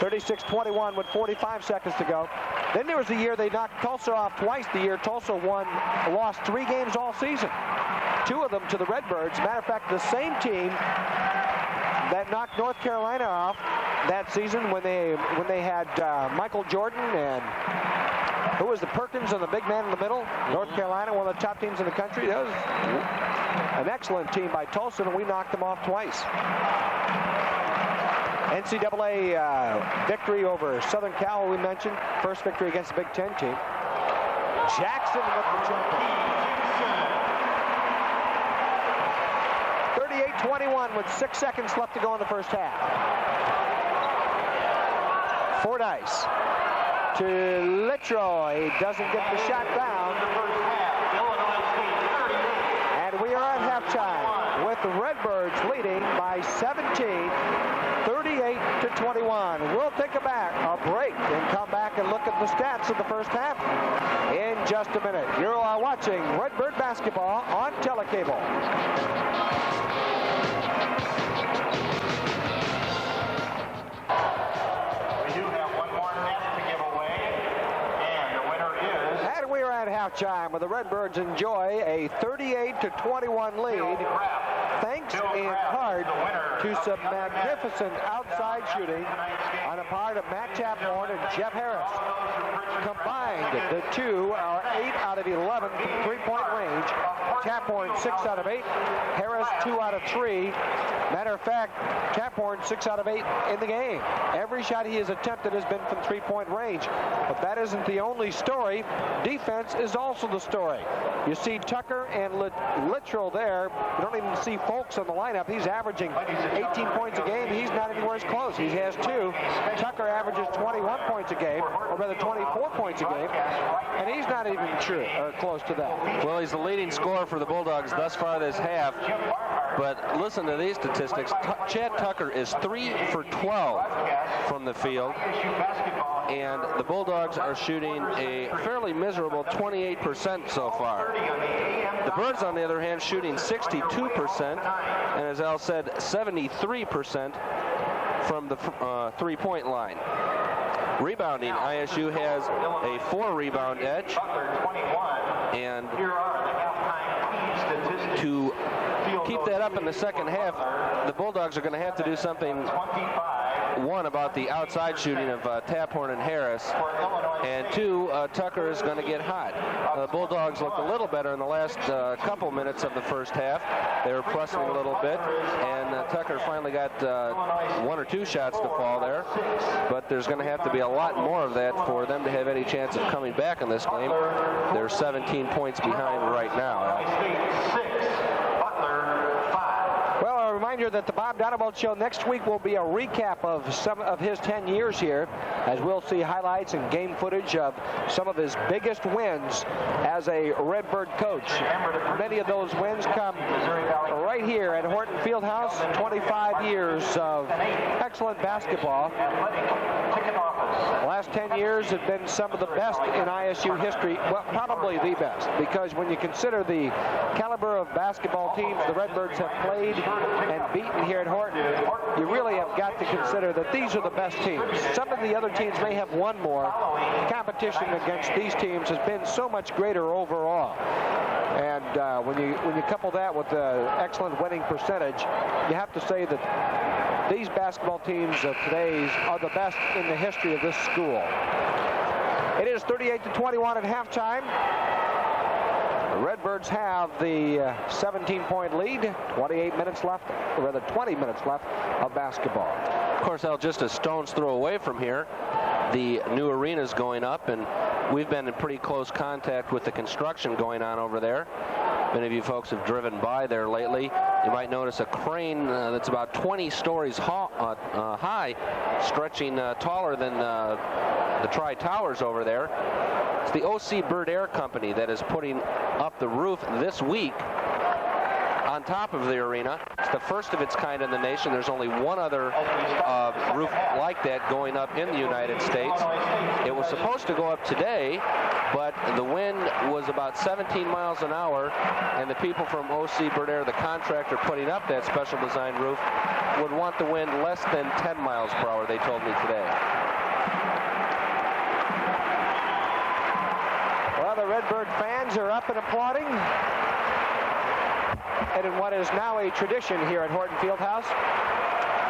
36-21 with 45 seconds to go. Then there was the year they knocked Tulsa off twice. The year Tulsa lost 3 games all season. 2 of them to the Redbirds. Matter of fact, the same team that knocked North Carolina off that season when they had Michael Jordan and who was the Perkins and the big man in the middle. North Carolina, one of the top teams in the country. That was an excellent team by Tulsa, and we knocked them off twice. NCAA victory over Southern Cal, we mentioned. First victory against the Big Ten team. Jackson with the jumper. 38-21 with 6 seconds left to go in the first half. Fordyce to Littrow. He doesn't get the shot down. And we are at halftime with the Redbirds leading by 17. 38-21. We'll take a break and come back and look at the stats of the first half in just a minute. You're watching Redbird basketball on Telecable. We do have one more net to give away, and the winner is... And we are at halftime where the Redbirds enjoy a 38-21 lead. Thanks in part to some magnificent outside shooting on the part of Matt Taphorn and Jeff Harris. Combined, the two are 8 out of 11 from three-point range. Taphorn 6 out of 8. Harris 2 out of 3. Matter of fact, Taphorn 6 out of 8 in the game. Every shot he has attempted has been from three-point range. But that isn't the only story. Defense is also the story. You see Tucker and Littrow there. You don't even see Folks on the lineup. He's averaging 18 points a game. He's not anywhere close. He has 2. Tucker averages 21 points a game, or rather 24 points a game, and he's not even close to that. Well, he's the leading scorer for the Bulldogs thus far this half. But listen to these statistics. Chad Tucker is 3 for 12 from the field, and the Bulldogs are shooting a fairly miserable 28% so far. The Birds, on the other hand, shooting 62%, and as Al said, 73% from the three-point line. Rebounding, ISU has a 4-rebound edge. Butler 21. And Here are the halftime key statistics. to keep that up in the second half, the Bulldogs are going to have to do something, 25. one, about the outside shooting of Taphorn and Harris, and two, Tucker is going to get hot. The Bulldogs looked a little better in the last couple minutes of the first half. They were pressing a little bit, and Tucker finally got 1 or 2 shots to fall there, but there's going to have to be a lot more of that for them to have any chance of coming back in this game. They're 17 points behind right now. Well, a reminder that the Bob Donald Show next week will be a recap of some of his 10 years here, as we'll see highlights and game footage of some of his biggest wins as a Redbird coach. Many of those wins come right here at Horton Fieldhouse. 25 years of excellent basketball. The last 10 years have been some of the best in ISU history, well, probably the best, because when you consider the caliber of basketball teams the Redbirds have played and beaten here at Horton, you really have got to consider that these are the best teams. Some of the other teams may have won more. The competition against these teams has been so much greater overall. And when you couple that with the excellent winning percentage, you have to say that these basketball teams of today's are the best in the history of this school. It is 38-21 at halftime. The Redbirds have the 17-point lead. 28 minutes left, or rather 20 minutes left of basketball. Of course, Al, just a stone's throw away from here, the new arena is going up, and we've been in pretty close contact with the construction going on over there. Many of you folks have driven by there lately. You might notice a crane that's about 20 stories high, stretching taller than the Tri-Towers over there. It's the OC Bird Air Company that is putting up the roof this week on top of the arena. It's the first of its kind in the nation. There's only one other roof like that going up in the United States. It was supposed to go up today, but the wind was about 17 miles an hour, and the people from OC Bird Air, the contractor putting up that special design roof, would want the wind less than 10 miles per hour, they told me today. Well, the Redbird fans are up and applauding. And in what is now a tradition here at Horton Fieldhouse,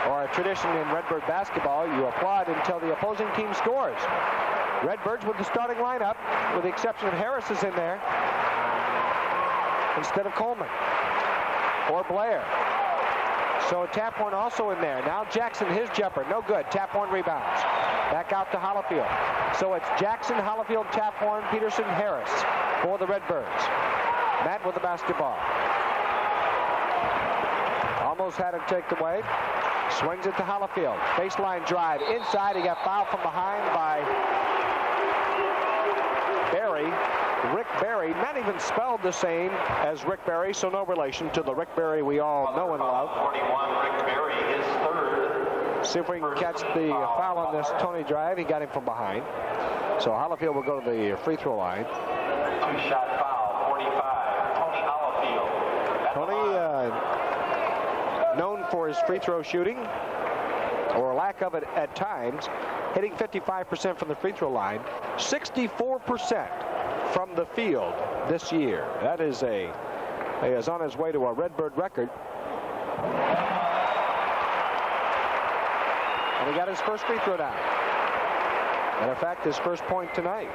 or a tradition in Redbird basketball, you applaud until the opposing team scores. Redbirds with the starting lineup, with the exception of Harris is in there, instead of Coleman or Blair. So Taphorn also in there. Now Jackson, his jumper, no good. Taphorn rebounds. Back out to Hollifield. So it's Jackson, Hollifield, Taphorn, Peterson, Harris for the Redbirds. Matt with the basketball. Almost had it taken away. Swings it to Hollifield. Baseline drive inside. He got fouled from behind by Berry. Rick Berry, not even spelled the same as Rick Berry, so no relation to the Rick Berry we all know and love. 41, Rick Berry, his third. See if we can catch the foul on this Tony drive. He got him from behind. So Hollifield will go to the free throw line. 2-shot foul, 45, Tony Hollifield. Tony, known for his free throw shooting, or lack of it at times, hitting 55% from the free throw line, 64% from the field this year. That is he is on his way to a Redbird record. And he got his first free throw down. Matter of fact, his first point tonight.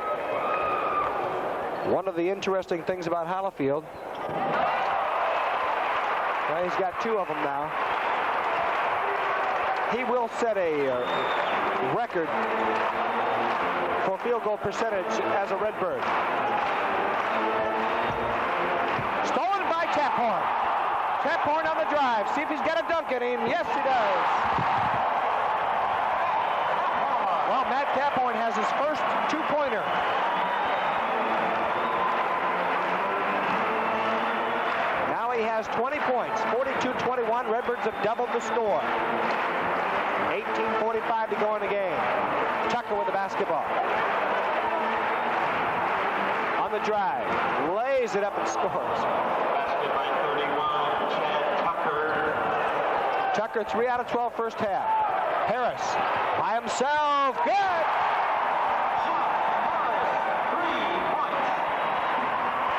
One of the interesting things about Hollifield, well, he's got 2 of them now. He will set a record for field goal percentage as a Redbird. Stolen by Taphorn. Taphorn on the drive. See if he's got a dunk in him. Yes, he does. Well, Matt Taphorn has his first 2-pointer. Now he has 20 points. 42-21. Redbirds have doubled the score. 18:45 to go in the game. Tucker with the basketball. On the drive. Lays it up and scores. Basket by 31, Chad Tucker. Tucker, 3 out of 12 first half. Harris by himself. Good!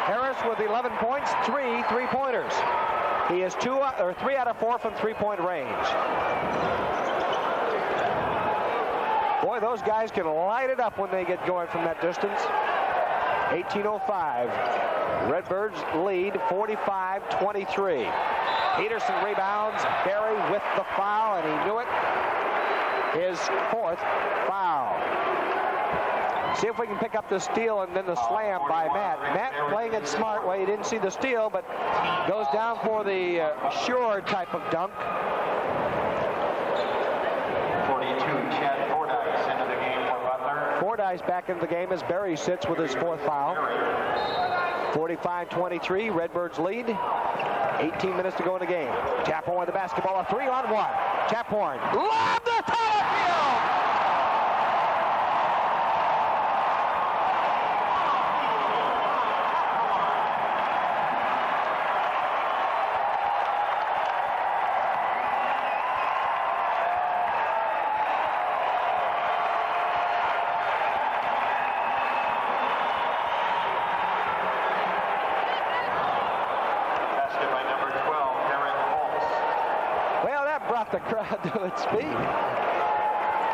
Harris with 11 points, 3 3-pointers. He is 3 out of 4 from three-point range. Boy, those guys can light it up when they get going from that distance. 18:05. Redbirds lead 45-23. Peterson rebounds. Barry with the foul, and he knew it. His 4th foul. See if we can pick up the steal and then the slam by Matt. Matt playing it smart. Well, he didn't see the steal, but goes down for the sure type of dunk. 42, Chad Fordyce into the game for Butler. Fordyce back into the game as Barry sits with his 4th foul. 45-23, Redbirds lead. 18 minutes to go in the game. Chaphorn with the basketball, a 3-on-1. Chaphorn, lob the Tylerfield! The crowd to its feet.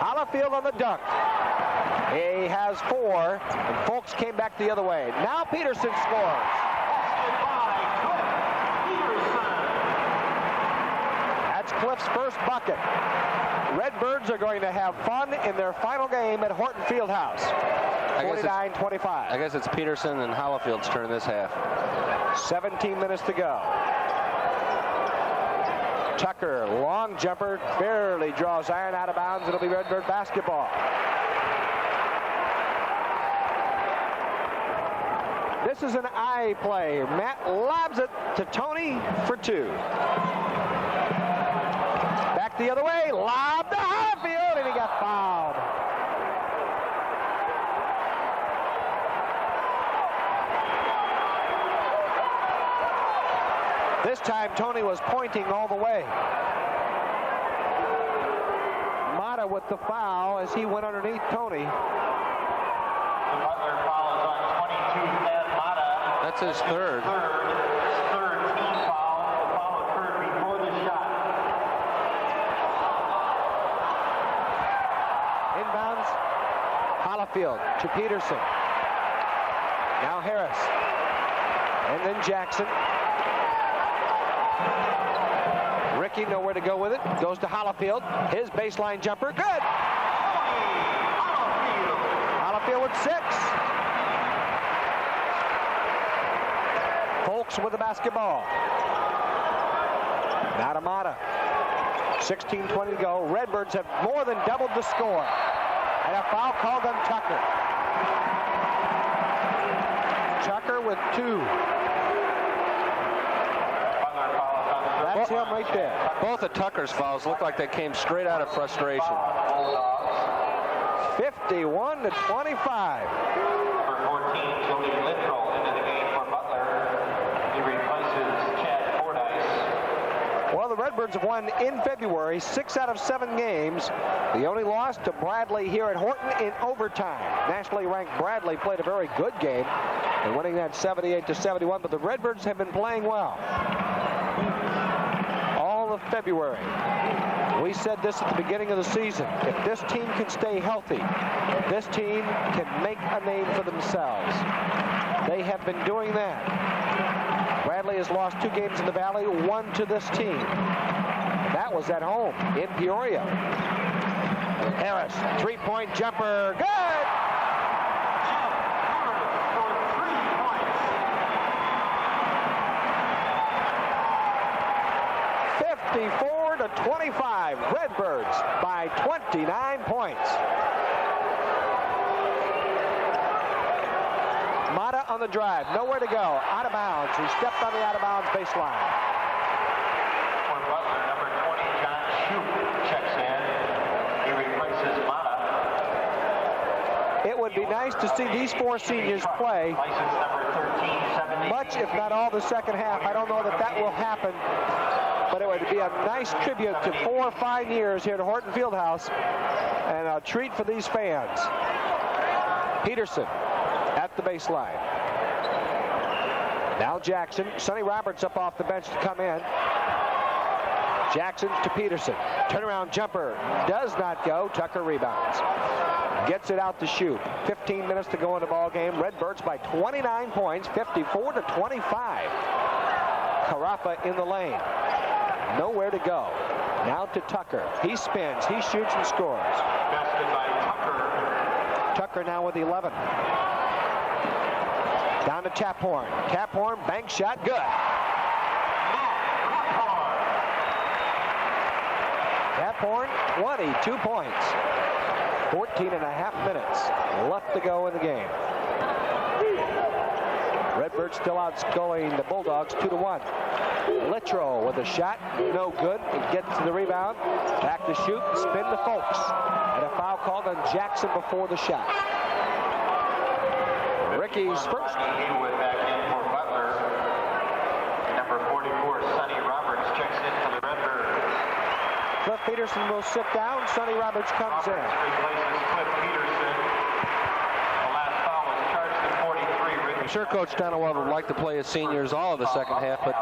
Hollifield on the dunk. He has 4, and Folks came back the other way. Now Peterson scores. That's Cliff's first bucket. Redbirds are going to have fun in their final game at Horton Fieldhouse. 49-25. I guess it's Peterson and Hollifield's turn this half. 17 minutes to go. Tucker, long jumper, barely draws iron out of bounds. It'll be Redbird basketball. This is an eye play. Matt lobs it to Tony for 2. Back the other way, lob to Highfield, and he got fouled. This time, Tony was pointing all the way. Mata with the foul as he went underneath Tony. The Butler foul is on 22, Thad Mata. That's his 3rd. His 3rd team foul. The foul occurred before the shot. Inbounds, Hollifield to Peterson. Now Harris. And then Jackson. Ricky nowhere to go with it. Goes to Hollifield. His baseline jumper. Good! Hollifield with 6. Folks with the basketball. Now to Mata. 16:20 to go. Redbirds have more than doubled the score. And a foul called on Tucker. Tucker with 2. That's him right there. Both of Tucker's fouls look like they came straight out of frustration. 51-25. For 14, Tony Littrell into the game for Butler. He replaces Chad Fordyce. Well, the Redbirds have won in February 6 out of 7 games. The only loss to Bradley here at Horton in overtime. Nationally ranked Bradley played a very good game and winning that 78-71, but the Redbirds have been playing well. Of February. We said this at the beginning of the season. If this team can stay healthy, this team can make a name for themselves. They have been doing that. Bradley has lost 2 games in the Valley, 1 to this team. That was at home in Peoria. Harris, 3-point jumper, good! 54-25, Redbirds by 29 points. Mata on the drive, nowhere to go, out of bounds. He stepped on the out of bounds baseline. For Butler, number 20, John Shoup checks in. He replaces Mata. It would be nice to see these 4 seniors play License number 13, 70. much, if not all, the second half. I don't know that that will happen but it would be a nice tribute to 4 fine years here at Horton Fieldhouse and a treat for these fans. Peterson at the baseline. Now Jackson. Sonny Roberts up off the bench to come in. Jackson to Peterson. Turnaround jumper does not go. Tucker rebounds. Gets it out to shoot. 15 minutes to go in the ball game. Redbirds by 29 points, 54-25. Carafa in the lane. Nowhere to go. Now to Tucker. He spins. He shoots and scores. Bested by Tucker. Tucker now with 11. Down to Taphorn. Taphorn, bank shot, good. Taphorn, 22 points. 14 and a half minutes left to go in the game. Redbirds still outscoring the Bulldogs 2-1. Littrow with a shot, no good. It gets to the rebound. Back to shoot, spin to Folks. And a foul called on Jackson before the shot. Ricky's first. Haywood back in for Butler. Number 44, Sonny Roberts, checks in for the Redbirds. Cliff Peterson will sit down. Sonny Roberts comes in. Replaces Cliff Peterson. The last foul was charged at 43. I'm sure Coach Dunaway would like to play his seniors all of the second half, but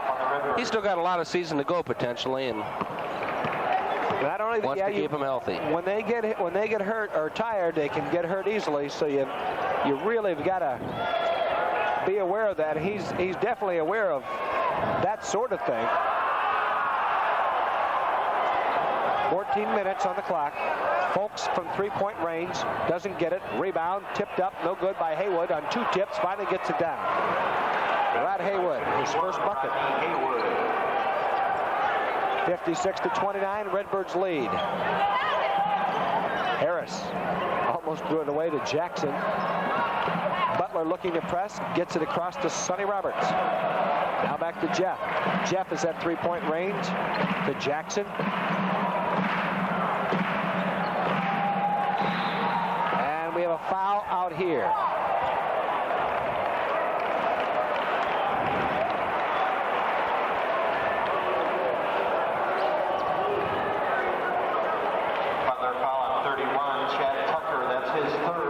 he's still got a lot of season to go potentially, and not only wants to keep them healthy. When they get hurt or tired, they can get hurt easily. So you really have got to be aware of that. He's definitely aware of that sort of thing. 14 minutes on the clock. Folks from three-point range doesn't get it. Rebound tipped up, no good by Haywood on 2 tips. Finally gets it down. Rod Haywood, his first bucket. 56-29, Redbirds lead. Harris almost threw it away to Jackson. Butler looking to press, gets it across to Sonny Roberts. Now back to Jeff. Jeff is at three-point range to Jackson. And we have a foul out here.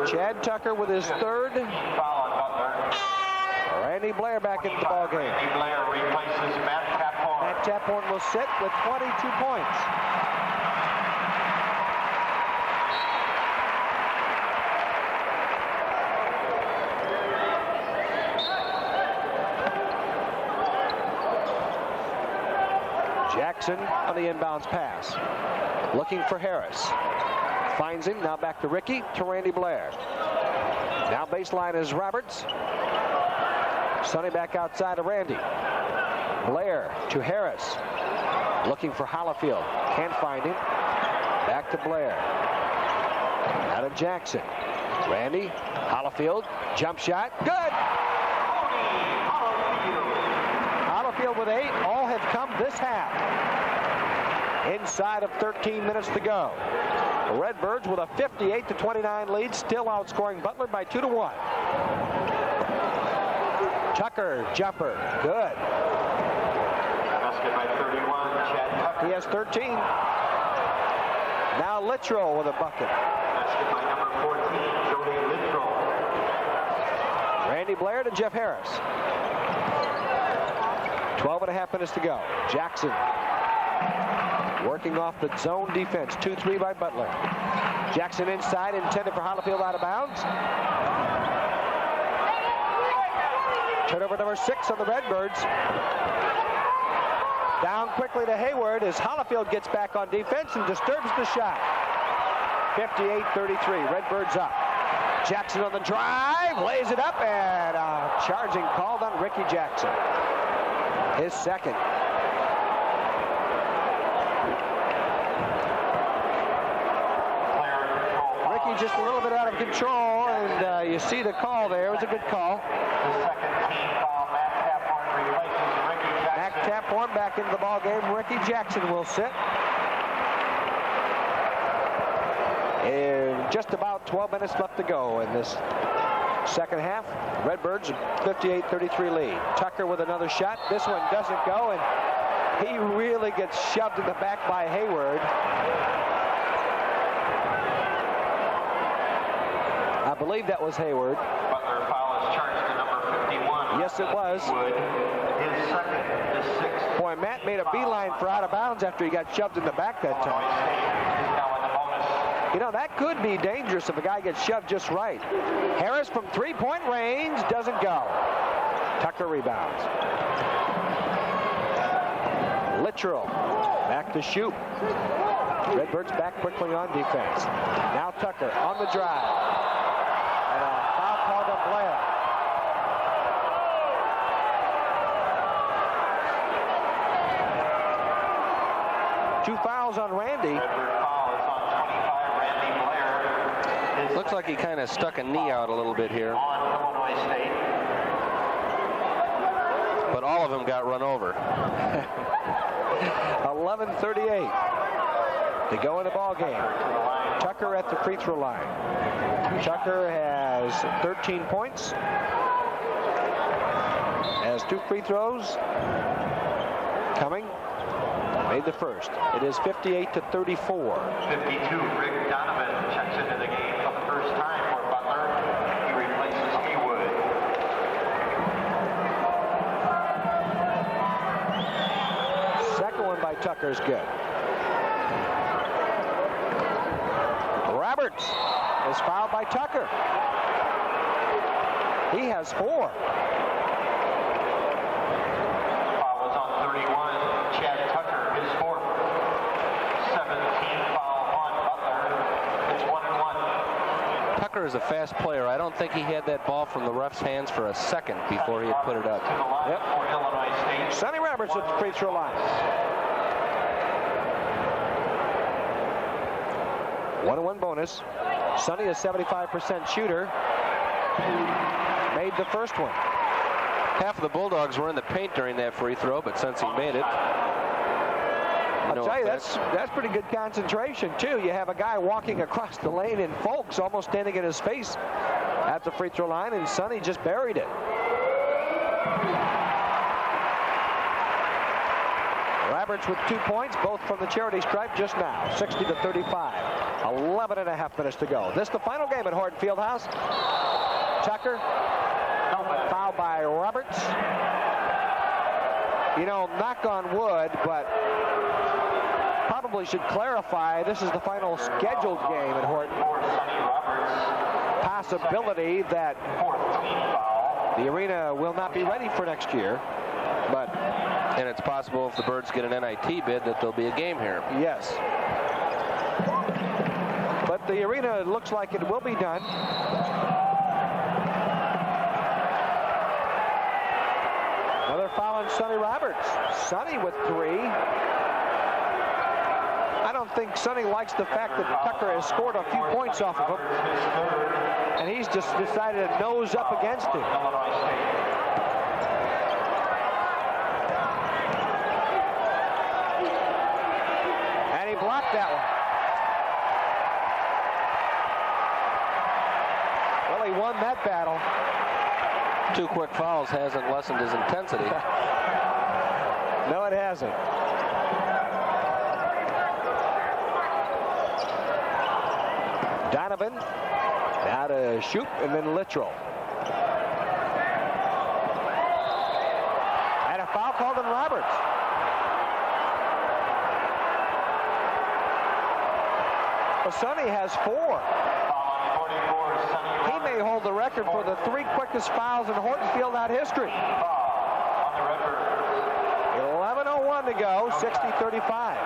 Chad Tucker with his third. Randy Blair back into the ball game. Randy Blair replaces Matt Taphorn. Matt Taphorn will sit with 22 points. Jackson on the inbounds pass. Looking for Harris. Finds him. Now back to Ricky, to Randy Blair. Now baseline is Roberts. Sonny back outside of Randy. Blair to Harris. Looking for Hollifield. Can't find him. Back to Blair. Out of Jackson. Randy. Hollifield. Jump shot. Good! Hollifield with 8. All have come this half. Inside of 13 minutes to go. The Redbirds with a 58-29 lead, still outscoring Butler by 2-1. Tucker, jumper, good. Basket by 31, Chad Tucker. He has 13. Now Littrow with a bucket. Basket by number 14, Jody Littrow. Randy Blair to Jeff Harris. 12 and a half minutes to go. Jackson working off the zone defense. 2-3 by Butler. Jackson inside, intended for Hollifield, out of bounds. Turnover number 6 on the Redbirds. Down quickly to Hayward as Hollifield gets back on defense and disturbs the shot. 58-33, Redbirds up. Jackson on the drive, lays it up, and a charging called on Ricky Jackson. His second. Just a little bit out of control, and you see the call there. It was a good call. The second team foul, Matt Taphorn replaces Ricky Jackson. Matt Taphorn back into the ball game. Ricky Jackson will sit. And just about 12 minutes left to go in this second half. Redbirds 58-33 lead. Tucker with another shot. This one doesn't go, and He really gets shoved in the back by Hayward. I believe that was Hayward. Butler foul is charged to number 51. Yes, it was. His second, his sixth. Boy, Matt made a beeline for out of bounds after he got shoved in the back that time. Illinois State is now in the bonus. You know, that could be dangerous if a guy gets shoved just right. Harris from three-point range doesn't go. Tucker rebounds. Littrell back to shoot. Redbirds back quickly on defense. Now Tucker on the drive. And a foul called on Blair. Two fouls on Randy. Redbird foul is on 25, Randy Blair. His Looks like he kind of stuck a knee out a little bit here. on Illinois State. But all of them got run over. 11:38 to go in the ball game. Tucker at the free throw line. Tucker has 13 points. Has 2 free throws coming. Made the first. It is 58-34. 52, Rick Donovan checks into the game for the first time for Butler. He replaces Haywood. Second one by Tucker is good. Roberts is fouled by Tucker. He has 4. Foul is on 31, Chad Tucker, his fourth. 17 foul on Butler. It's 1-1. Tucker is a fast player. I don't think he had that ball from the ref's hands for a second before he had put it up. To the line Yep. for Illinois State. Sonny Roberts at the free throw line. 1-1 bonus. Sonny, a 75% shooter. Made the first one. Half of the Bulldogs were in the paint during that free throw, but since he made it, I'll tell you, that's pretty good concentration, too. You have a guy walking across the lane and Folks almost standing in his face at the free throw line, and Sonny just buried it. Roberts with 2 points, both from the charity stripe just now. 60-35. 11.5 minutes to go. This the final game at Horton Fieldhouse. Tucker, foul by Roberts. You know, knock on wood, but probably should clarify this is the final scheduled game at Horton. Possibility that the arena will not be ready for next year, but and it's possible if the Birds get an NIT bid that there'll be a game here. yes. But the arena looks like it will be done. Another foul on Sonny Roberts. Sonny with 3. I don't think Sonny likes the fact that Tucker has scored a few points off of him. And he's just decided to nose up against him. And he blocked that one. Well, he won that battle. 2 quick fouls hasn't lessened his intensity. No, it hasn't. Donovan now to shoot, and then Littrell. And a foul called on Roberts. Well, Sonny has 4. He may hold the record for the 3 quickest fouls in Horton Fieldhouse history. 11:01 to go, 60-35.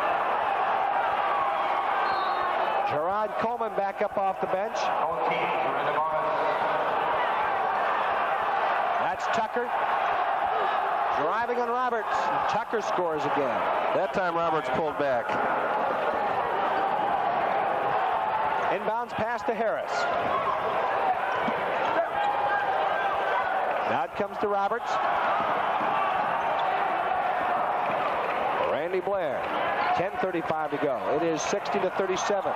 Gerard Coleman back up off the bench. That's Tucker. Driving on Roberts. Tucker scores again. That time Roberts pulled back. Inbounds pass to Harris. Now it comes to Roberts. Randy Blair. 10:35 to go. It is 60-37.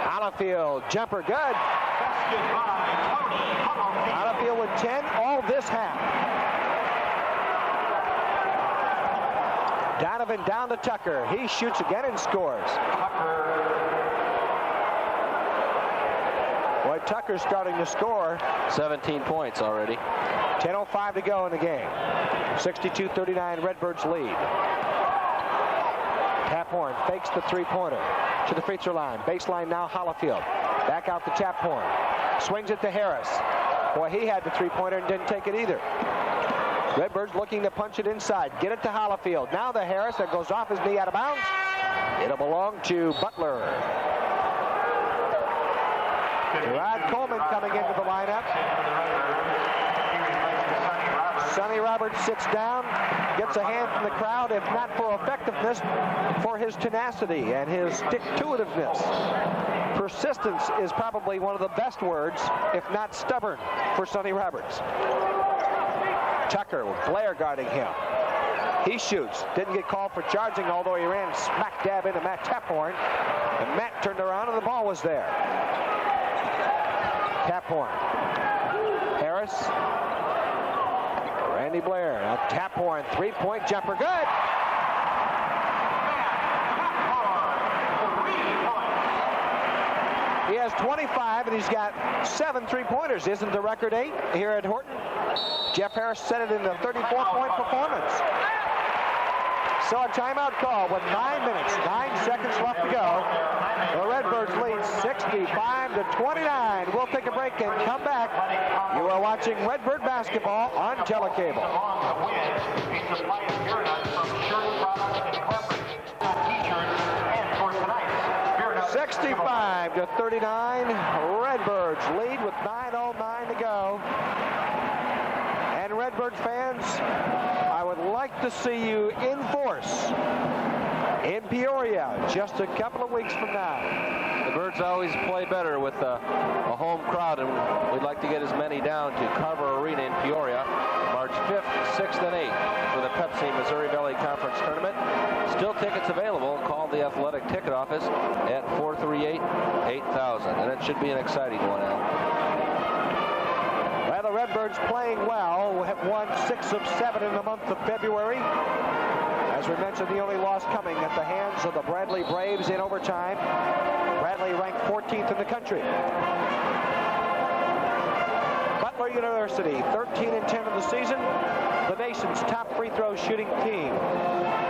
Hollifield, jumper, good. Hollifield with 10 all this half. Donovan down to Tucker. He shoots again and scores. Boy, Tucker's starting to score. 17 points already. 10:05 to go in the game. 62-39 Redbirds lead. Taphorn fakes the three-pointer to the free throw line. Baseline now Hollifield. Back out to Taphorn. Swings it to Harris. Boy, he had the three-pointer and didn't take it either. Redbirds looking to punch it inside. Get it to Hollifield. Now the Harris that goes off his knee out of bounds. It'll belong to Butler. Rod Coleman coming into the lineup. Sonny Roberts sits down, gets a hand from the crowd, if not for effectiveness, for his tenacity and his stick-to-itiveness. Persistence is probably one of the best words, if not stubborn, for Sonny Roberts. Tucker with Blair guarding him. He shoots. Didn't get called for charging, although he ran smack dab into Matt Taphorn. And Matt turned around and the ball was there. Taphorn. Harris. Randy Blair. Now Taphorn, three-point jumper. Good. He has 25, and he's got 7 three-pointers. Isn't the record 8 here at Horton? Jeff Harris set it in a 34-point performance. So a timeout call with 9 minutes, 9 seconds left to go. The Redbirds lead 65-29. We'll take a break and come back. You are watching Redbird basketball on Telecable. 65-39. Redbirds lead with 9:09 to go. And Redbird fans, I would like to see you in force in Peoria just a couple of weeks from now. The Birds always play better with a home crowd, and we'd like to get as many down to Carver Arena in Peoria March 5th, 6th, and 8th for the Pepsi Missouri Valley Conference Tournament. Still tickets available. Call the athletic ticket office at 438-8000, and it should be an exciting one, Al. Well, the Redbirds playing well. Have won 6 of 7 in the month of February. As we mentioned, the only loss coming at the hands of the Bradley Braves in overtime. Bradley ranked 14th in the country. Butler University, 13-10 in the season. The nation's top free throw shooting team.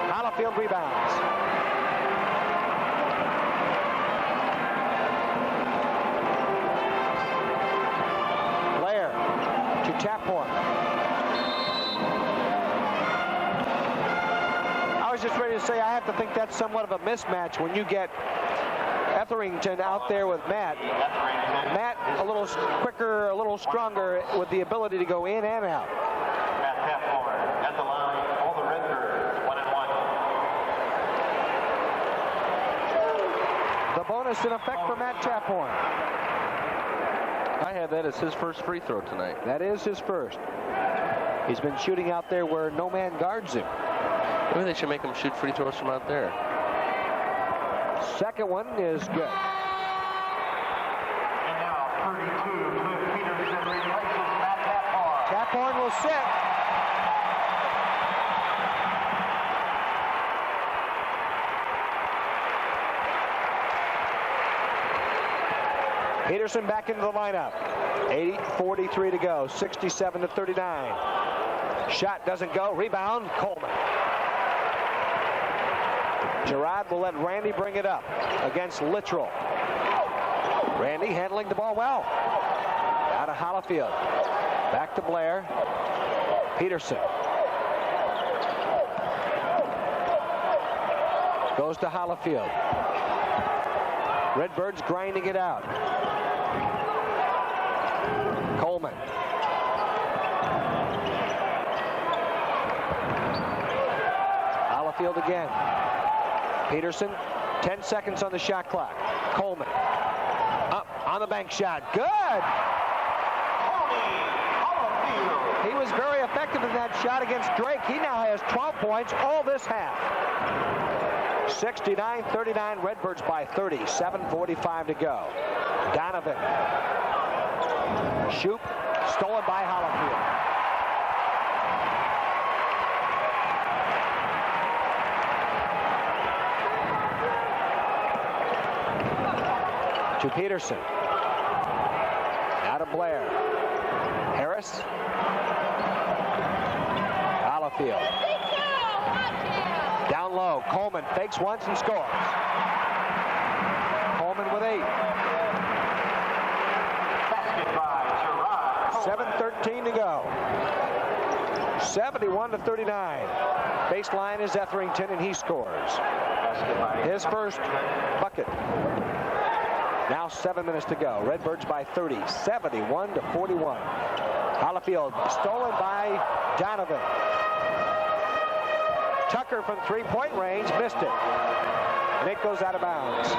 Hollifield rebounds. Blair to Taphorn. I was just ready to say I have to think that's somewhat of a mismatch when you get Etherington out there with Matt. Matt a little quicker, a little stronger with the ability to go in and out. Matt Taphorn at the line. All the Redbirds 1-1. The bonus in effect for Matt Taphorn. I have that as his first free throw tonight. That is his first. He's been shooting out there where no man guards him. Maybe they should make him shoot free throws from out there. Second one is good. And now 32, Cliff Peterson replaces Matt Taphorn. Taphorn will sit. Peterson back into the lineup. 8:43 to go. 67-39. Shot doesn't go. Rebound, Coleman. Gerard will let Randy bring it up against Littrell. Randy handling the ball well. Out of Hollifield. Back to Blair. Peterson. Goes to Hollifield. Redbirds grinding it out. Coleman. Hollifield again. Peterson, 10 seconds on the shot clock. Coleman, up on the bank shot. Good! He was very effective in that shot against Drake. He now has 12 points all this half. 69-39, Redbirds by 30. 7:45 to go. Donovan. Shoop, stolen by Hollifield. To Peterson. Now to Blair. Harris. Hollifield. Down low. Coleman fakes once and scores. Coleman with 8. 7:13 to go. 71-39. Baseline is Etherington, and he scores his first bucket. Now 7 minutes to go. Redbirds by 30, 71-41. Hollifield stolen by Donovan. Tucker from three-point range missed it. And it goes out of bounds.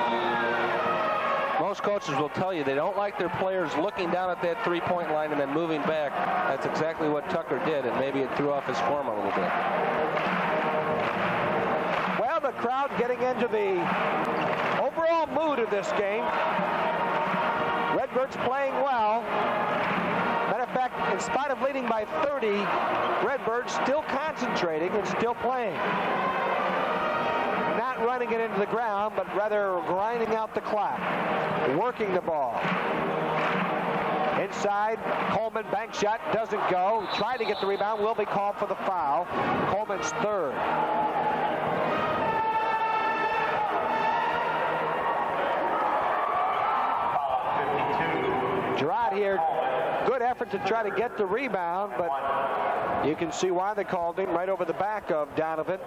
Most coaches will tell you they don't like their players looking down at that three-point line and then moving back. That's exactly what Tucker did, and maybe it threw off his form a little bit. Well, the crowd getting into the overall mood of this game. Redbirds playing well. Matter of fact, in spite of leading by 30, Redbirds still concentrating and still playing. Not running it into the ground, but rather grinding out the clock. Working the ball. Inside, Coleman bank shot, doesn't go. Tried to get the rebound, will be called for the foul. Coleman's third. Gerard here, good effort to try to get the rebound, but you can see why they called him right over the back of Donovan.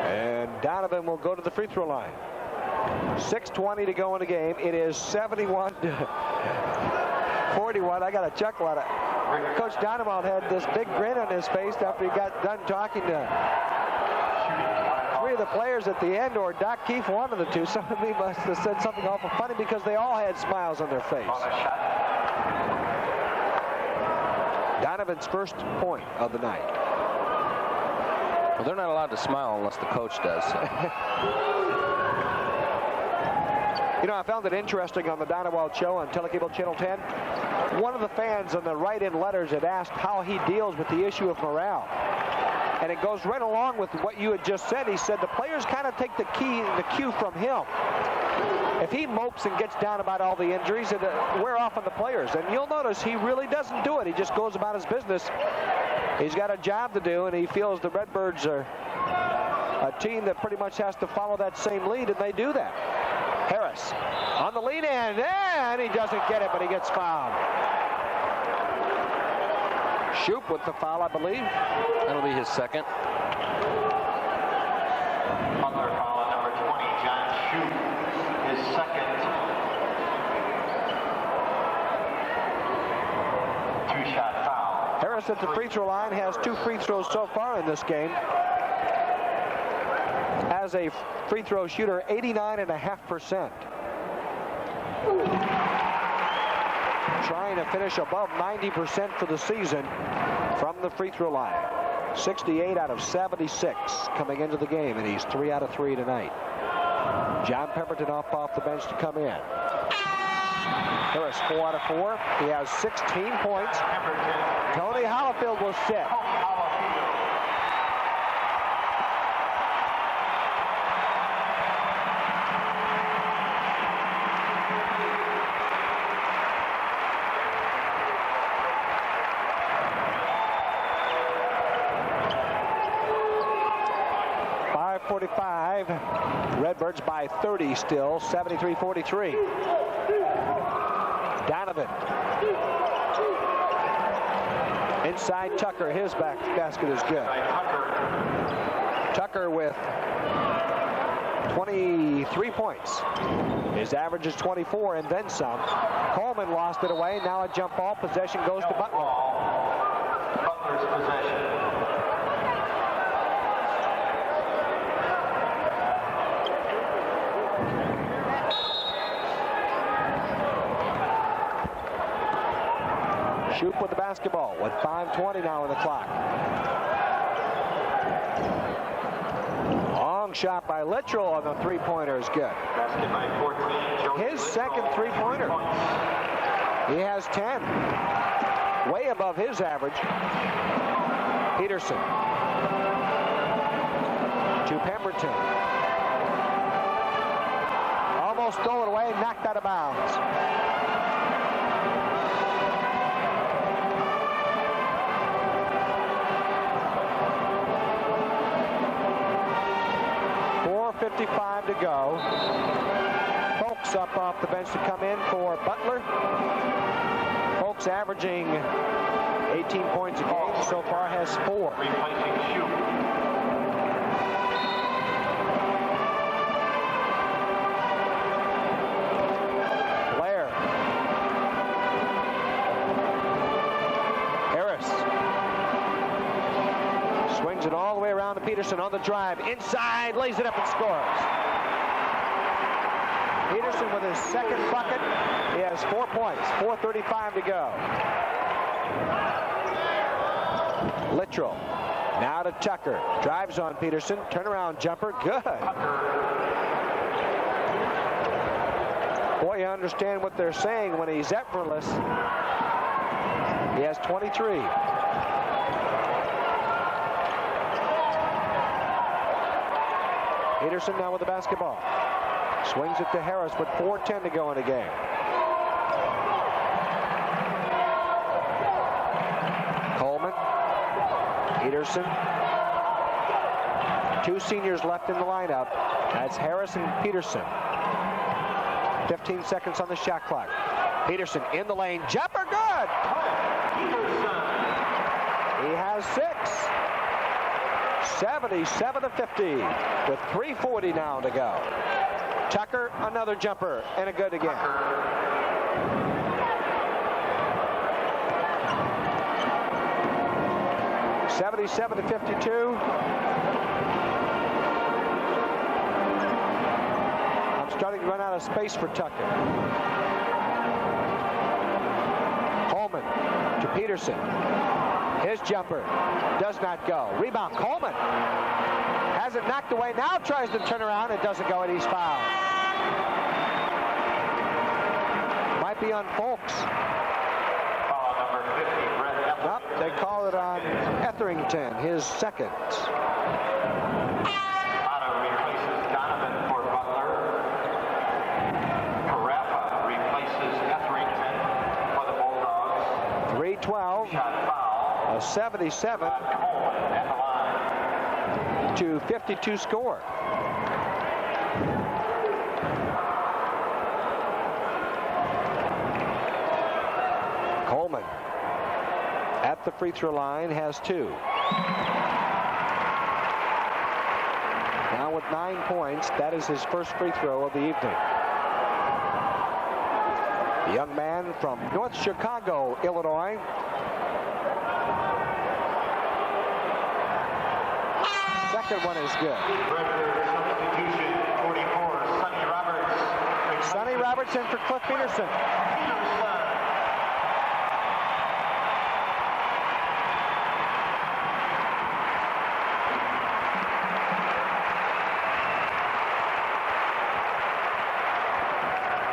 And Donovan will go to the free throw line. 6:20 to go in the game. It is 71-41. I got a chuckle at it. Coach Donovan had this big grin on his face after he got done talking to 3 of the players at the end, or Doc Keefe, one of the two. Some of me must have said something awful funny because they all had smiles on their face. Donovan's first point of the night. Well, they're not allowed to smile unless the coach does. So. You know, I found it interesting on the Donowald Show on Telecable Channel 10. One of the fans on the write-in letters had asked how he deals with the issue of morale. And it goes right along with what you had just said. He said the players kind of take the cue from him. If he mopes and gets down about all the injuries, it wear off on the players. And you'll notice he really doesn't do it. He just goes about his business. He's got a job to do, and he feels the Redbirds are a team that pretty much has to follow that same lead, and they do that. Harris on the lead in, and he doesn't get it, but he gets fouled. Shoup with the foul, I believe. That'll be his second. Butler foul on number 20, John Shoup, his second. 2-shot foul. Harris at the free throw line has 2 free throws so far in this game. As a free throw shooter, 89.5%. Trying to finish above 90% for the season from the free throw line. 68 out of 76 coming into the game, and he's 3 out of 3 tonight. John Pemberton off the bench to come in. Harris 4 out of 4. He has 16 points. Tony Hollifield will sit. 45. Redbirds by 30 still, 73-43. Donovan. Inside Tucker, his basket is good. Tucker with 23 points. His average is 24 and then some. Coleman lost it away. Now a jump ball. Possession goes to Butler. Butler's possession. Shoup with the basketball with 5:20 now on the clock. Long shot by Littrell on the three-pointer is good. Basket by 14. His second three-pointer. He has 10. Way above his average. Peterson. To Pemberton. stole it away, knocked out of bounds. .55 to go. Folks up off the bench to come in for Butler. Folks averaging 18 points a game. So far has 4. Replacing Shoe. Blair. Harris. Swings it all the way around to Peterson on the drive. Inside, lays it up and scores. Peterson with his second bucket. He has 4 points. 4:35 to go. Littrell. Now to Tucker. Drives on Peterson. Turnaround jumper. Good. Boy, you understand what they're saying when he's effortless. He has 23. Peterson now with the basketball. Swings it to Harris with 4:10 to go in the game. Coleman. Peterson. 2 seniors left in the lineup. That's Harris and Peterson. 15 seconds on the shot clock. Peterson in the lane. Jumper good. He has 6. 77 to 50 with 3:40 now to go. Tucker, another jumper, and a good again. 77 to 52. I'm starting to run out of space for Tucker. Coleman to Peterson. His jumper does not go. Rebound, Coleman. Has it knocked away. Now tries to turn around. It doesn't go, and he's fouled. Might be on Folks. Foul number 50, Brett Etherington. Nope, they call it on Etherington, his second. Otto replaces Donovan for Butler. Carafa replaces Etherington for the Bulldogs. 3:12. Shot foul. A 77 Coleman at the line. to 52 score. Coleman at the free throw line has 2. Now with 9 points, that is his first free throw of the evening. The young man from North Chicago, Illinois. Second one is good. Substitution 44, Sonny Roberts. Sonny Roberts in for Cliff Peterson.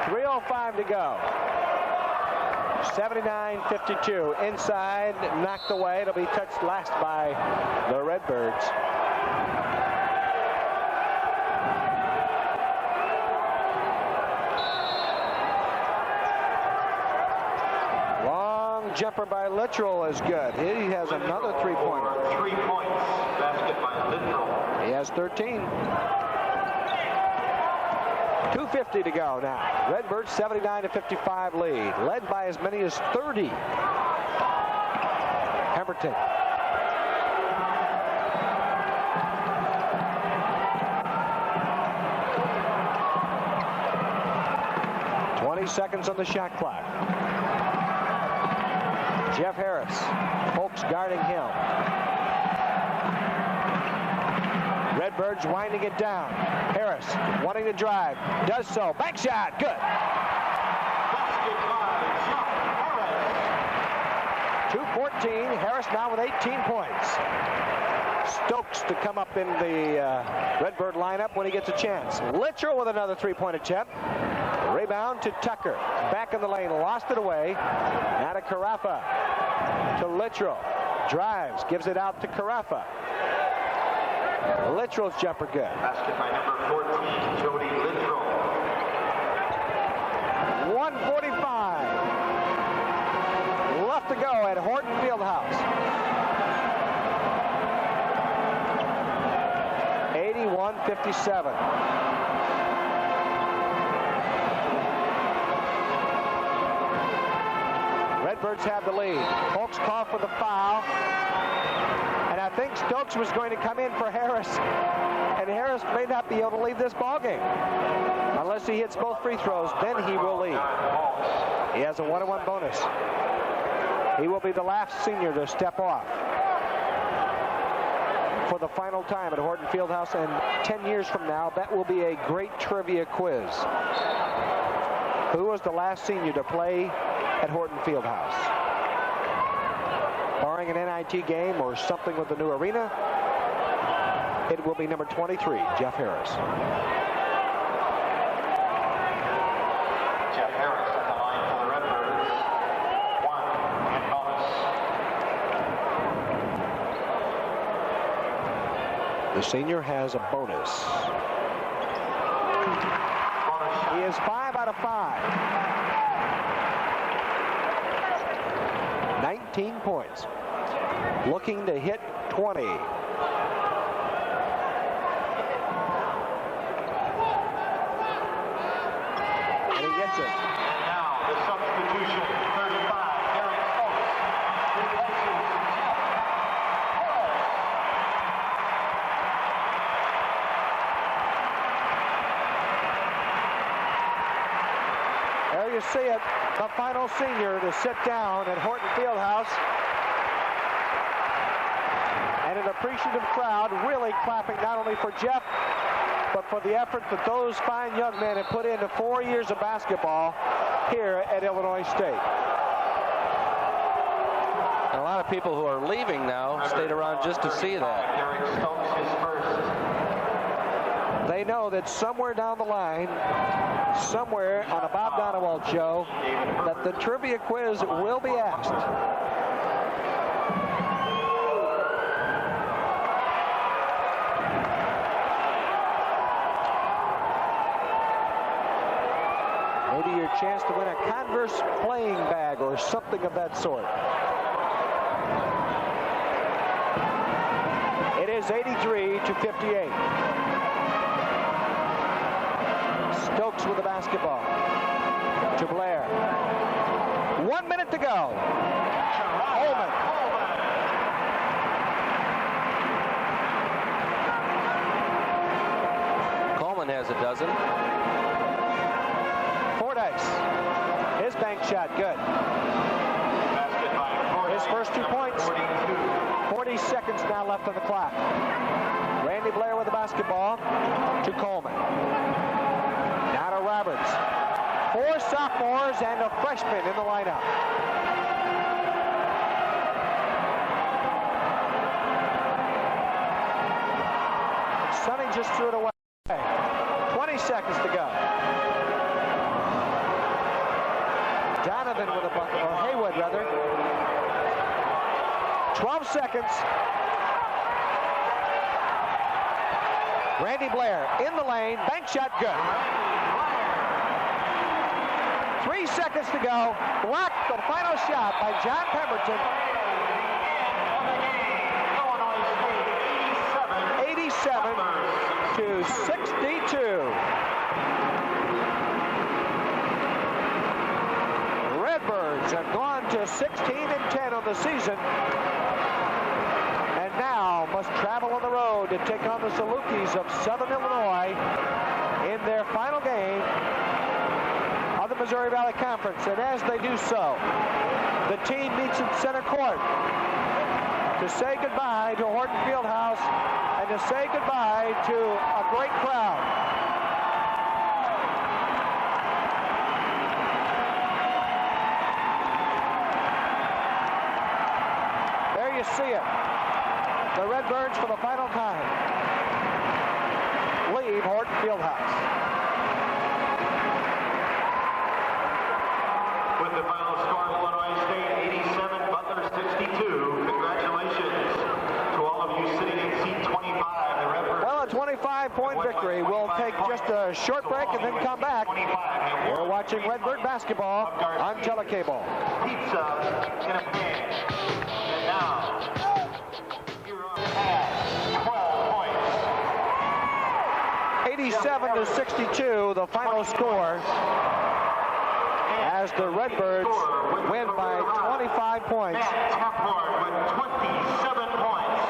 .305 to go. 79-52. Inside, knocked away. It'll be touched last by the Redbirds. Long jumper by Littrell is good. He has another 3-pointer. 3 points. Basket by Littrell. He has 13. 2:50 to go now. Redbirds 79-55 lead, led by as many as 30. Pemberton. Seconds on the shot clock. Jeff Harris. Folks guarding him. Redbirds winding it down. Harris wanting to drive. Does so. Bank shot. Good. Basket by Jeff Harris. 2:14. Harris now with 18 points. Stokes to come up in the Redbird lineup when he gets a chance. Littrell with another 3-point attempt. Rebound to Tucker. Back in the lane. Lost it away. Now to Carafa. To Littrell. Drives. Gives it out to Carafa. Littrell's jumper good. Basket by number 14, Jody Littrell. 1:45 left to go at Horton Fieldhouse. 81-57. Redbirds have the lead. Folks call for the foul. And I think Stokes was going to come in for Harris. And Harris may not be able to leave this ball game. Unless he hits both free throws, then he will leave. He has a 1-on-1 bonus. He will be the last senior to step off for the final time at Horton Fieldhouse. And 10 years from now, that will be a great trivia quiz. Who was the last senior to play at Horton Fieldhouse? Barring an NIT game or something with the new arena, it will be number 23, Jeff Harris. Jeff Harris at the line for the Redbirds. 1 and bonus. The senior has a bonus. He is 5 out of 5. 19 points. Looking to hit 20. And he gets it. And now the substitution, 35, Derek Stokes, replaces Jeff Harris. There you see it, the final senior to sit down at Horton Fieldhouse. And an appreciative crowd really clapping not only for Jeff, but for the effort that those fine young men have put into 4 years of basketball here at Illinois State. And a lot of people who are leaving now stayed around just to see that. Derek Stokes, his first. They know that somewhere down the line, somewhere on a Bob Donewald show, that the trivia quiz will be asked. Maybe your chance to win a Converse playing bag or something of that sort. It is 83-58. Stokes with the basketball to Blair. 1 minute to go. Holman. Coleman has a dozen. Fordyce. His bank shot, good. His first 2 points. 40 seconds now left on the clock. Randy Blair with the basketball to Coleman. Now to Roberts. 4 sophomores and a freshman in the lineup. Sonny just threw it away. 20 seconds to go. Donovan with a bucket, or Haywood rather. 12 seconds. Randy Blair in the lane, bank shot, good. 3 seconds to go. Blocked the final shot by John Pemberton. 87-62. Redbirds have gone to 16-10 on the season, and now must travel on the road to take on the Salukis of Southern Illinois in their final game of the Missouri Valley Conference. And as they do so, the team meets in center court to say goodbye to Horton Fieldhouse and to say goodbye to a great crowd. There you see it. The Redbirds for the final time leave Horton Fieldhouse. With the final score, Illinois State 87, Butler 62. Congratulations to all of you sitting in seat 25. The Redbirds. Well, a 25-point victory. We'll take just a short break and then come back You're watching Redbird basketball on telecable. Pizza in a pan. And now, you're on at 12 points. 87-62, the final score, as the Redbirds win by 25 points. Matt Taphorn with 27 points.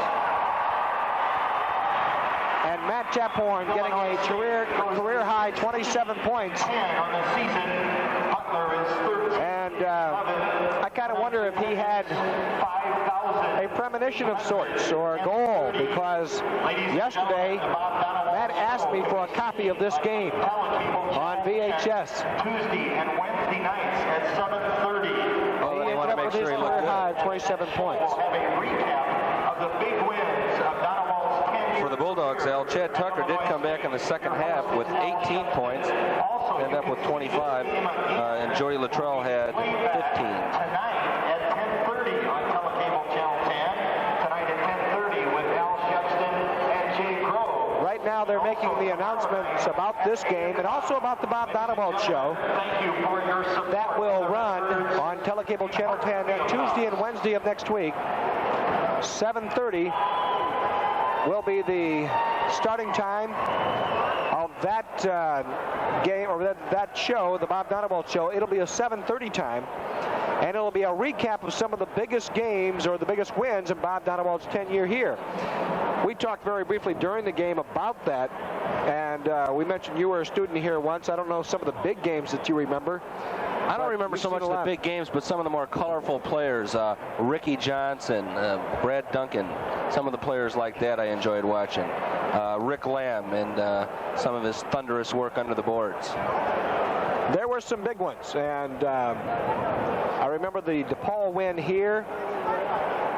And Matt Taphorn getting a career high 27 points. 10 on the season. Butler is 13. And I kind of wonder if he had a premonition of sorts or a goal, because yesterday Matt asked me for a copy of this game on VHS. Tuesday and Wednesday nights at 7:30. Oh, He they want to make sure he looked career good. high 27 points. We'll have a recap of the big wins of Donald's 10 For the Bulldogs, Al, Chad Tucker did come back in the second half with 18 points, ended up with 25, and Joey Luttrell had 15. Tonight at 10:30 on Telecable Channel 10. Tonight at 10:30 with Al Shepston and Jay Grove. Right now they're making the announcements about this game and also about the Bob Donald show. Thank you for your support. That will run on Telecable Channel 10 Tuesday and Wednesday of next week. 7:30 will be the starting time of that game, or that show, the Bob Donald show. It'll be a 7:30 time, and it'll be a recap of some of the biggest games or the biggest wins in Bob Donald's tenure here. We talked very briefly during the game about that, and we mentioned you were a student here once. I don't know some of the big games that you remember. I don't remember so much the big games, but some of the more colorful players, Ricky Johnson, Brad Duncan, some of the players like that I enjoyed watching. Rick Lamb and some of his thunderous work under the boards. There were some big ones, and I remember the DePaul win here,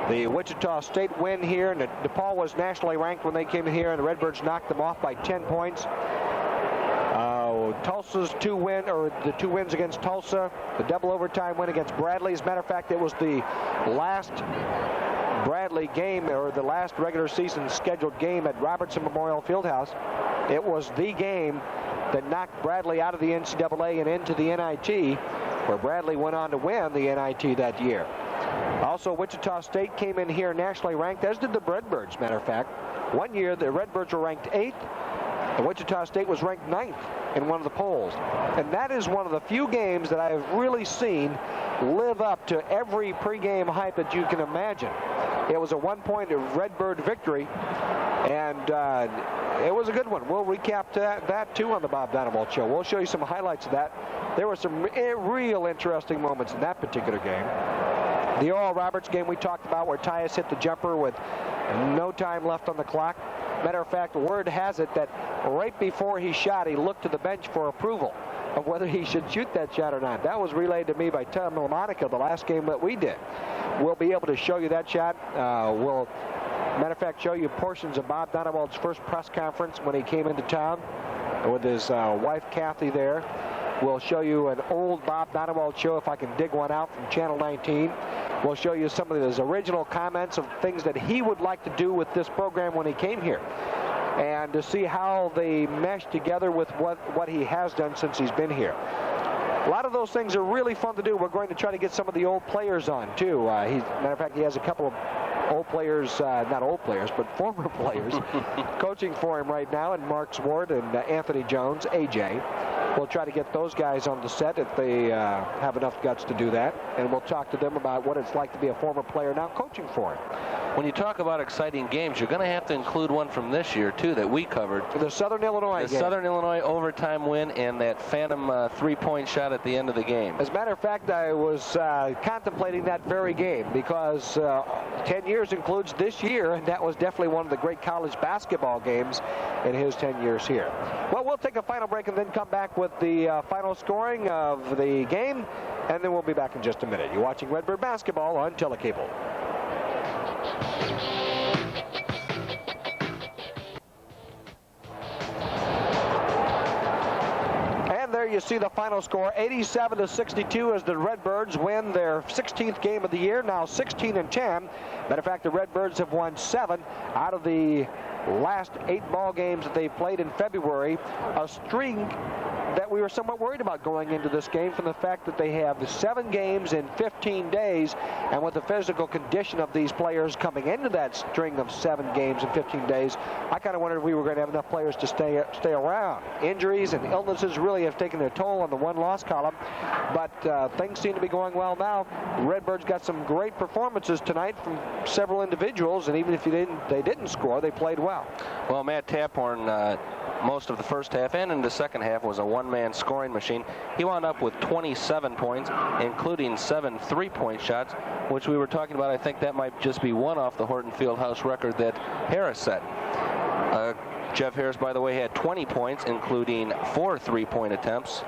the Wichita State win here, and DePaul was nationally ranked when they came here, and the Redbirds knocked them off by 10 points. Tulsa's the two wins against Tulsa, the double overtime win against Bradley. As a matter of fact, it was the last Bradley game, or the last regular season scheduled game at Robertson Memorial Fieldhouse. It was the game that knocked Bradley out of the NCAA and into the NIT, where Bradley went on to win the NIT that year. Also, Wichita State came in here nationally ranked, as did the Redbirds, matter of fact. One year, the Redbirds were ranked 8th, and Wichita State was ranked 9th in one of the polls. And that is one of the few games that I have really seen live up to every pregame hype that you can imagine. It was a one-point Redbird victory, and it was a good one. We'll recap that too on the Bob Donald show. We'll show you some highlights of that. There were some real interesting moments in that particular game. The Oral Roberts game we talked about, where Tyus hit the jumper with no time left on the clock. Matter of fact, word has it that right before he shot, he looked to the bench for approval of whether he should shoot that shot or not. That was relayed to me by Tom LaMonica the last game that we did. We'll be able to show you that shot. We'll, matter of fact, show you portions of Bob Donald's first press conference when he came into town with his wife Kathy there. We'll show you an old Bob Donald show, if I can dig one out, from Channel 19. We'll show you some of his original comments of things that he would like to do with this program when he came here, and to see how they mesh together with what he has done since he's been here. A lot of those things are really fun to do. We're going to try to get some of the old players on, too. Matter of fact, he has a couple of old players, not old players, but former players, coaching for him right now, and Mark Swart and Anthony Jones, AJ. We'll try to get those guys on the set if they have enough guts to do that, and we'll talk to them about what it's like to be a former player now coaching for him. When you talk about exciting games, you're going to have to include one from this year, too, that we covered. The Southern Illinois game. The Southern Illinois overtime win and that phantom three-point shot at the end of the game. As a matter of fact, I was contemplating that very game, because 10 years includes this year, and that was definitely one of the great college basketball games in his 10 years here. Well, we'll take a final break and then come back with the final scoring of the game, and then we'll be back in just a minute. You're watching Redbird basketball on telecable. And there you see the final score, 87-62, as the Redbirds win their 16th game of the year, now 16-10. Matter of fact, the Redbirds have won 7 out of the last 8 ball games that they played in February, a string that we were somewhat worried about going into this game from the fact that they have 7 games in 15 days, and with the physical condition of these players coming into that string of 7 games in 15 days, I kind of wondered if we were going to have enough players to stay around. Injuries and illnesses really have taken their toll on the win-loss column, but things seem to be going well now. The Redbirds got some great performances tonight from several individuals, and even if they didn't score, they played well. Well, Matt Taphorn, most of the first half and in the second half was a one-man scoring machine. He wound up with 27 points, including 7 3-point shots, which we were talking about. I think that might just be one off the Horton Fieldhouse record that Harris set. Jeff Harris, by the way, had 20 points, including 4 3-point attempts.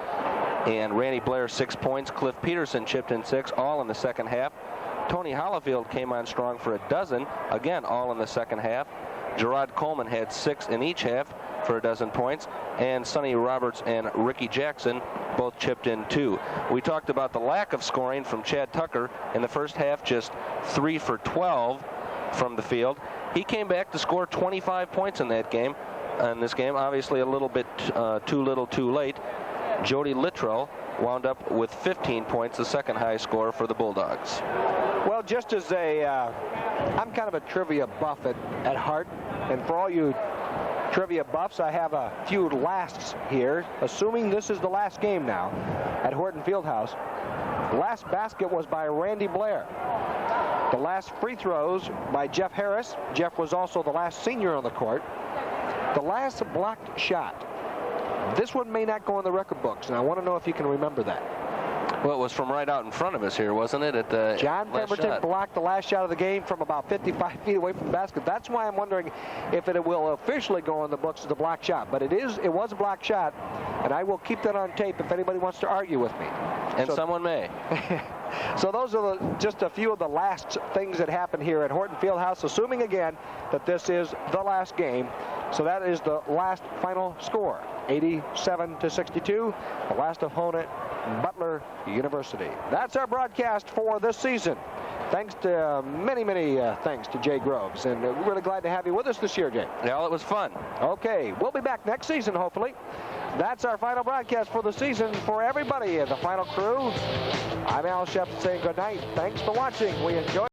And Randy Blair 6 points. Cliff Peterson chipped in 6, all in the second half. Tony Hollifield came on strong for 12, again, all in the second half. Gerard Coleman had 6 in each half for 12 points, and Sonny Roberts and Ricky Jackson both chipped in 2. We talked about the lack of scoring from Chad Tucker in the first half, just 3 for 12 from the field. He came back to score 25 points in that game. In this game, obviously a little bit too little too late. Jody Littrell wound up with 15 points, the second high score for the Bulldogs. Well, just as I'm kind of a trivia buff at heart, and for all you trivia buffs, I have a few lasts here, assuming this is the last game now at Horton Fieldhouse. The last basket was by Randy Blair. The last free throws by Jeff Harris. Jeff was also the last senior on the court. The last blocked shot. This one may not go in the record books, and I want to know if you can remember that. Well, it was from right out in front of us here, wasn't it? At the John Pemberton blocked the last shot of the game from about 55 feet away from the basket. That's why I'm wondering if it will officially go in the books as a blocked shot. But it was a blocked shot, and I will keep that on tape if anybody wants to argue with me. And someone may. So those are just a few of the last things that happened here at Horton Fieldhouse, assuming again that this is the last game. So that is the last final score, 87-62, the last opponent, Butler University. That's our broadcast for this season. Thanks to many thanks to Jay Groves, and we're really glad to have you with us this year, Jay. Yeah, it was fun. Okay, we'll be back next season, hopefully. That's our final broadcast for the season. For everybody, the final crew, I'm Al Shepard saying good night. Thanks for watching. We enjoyed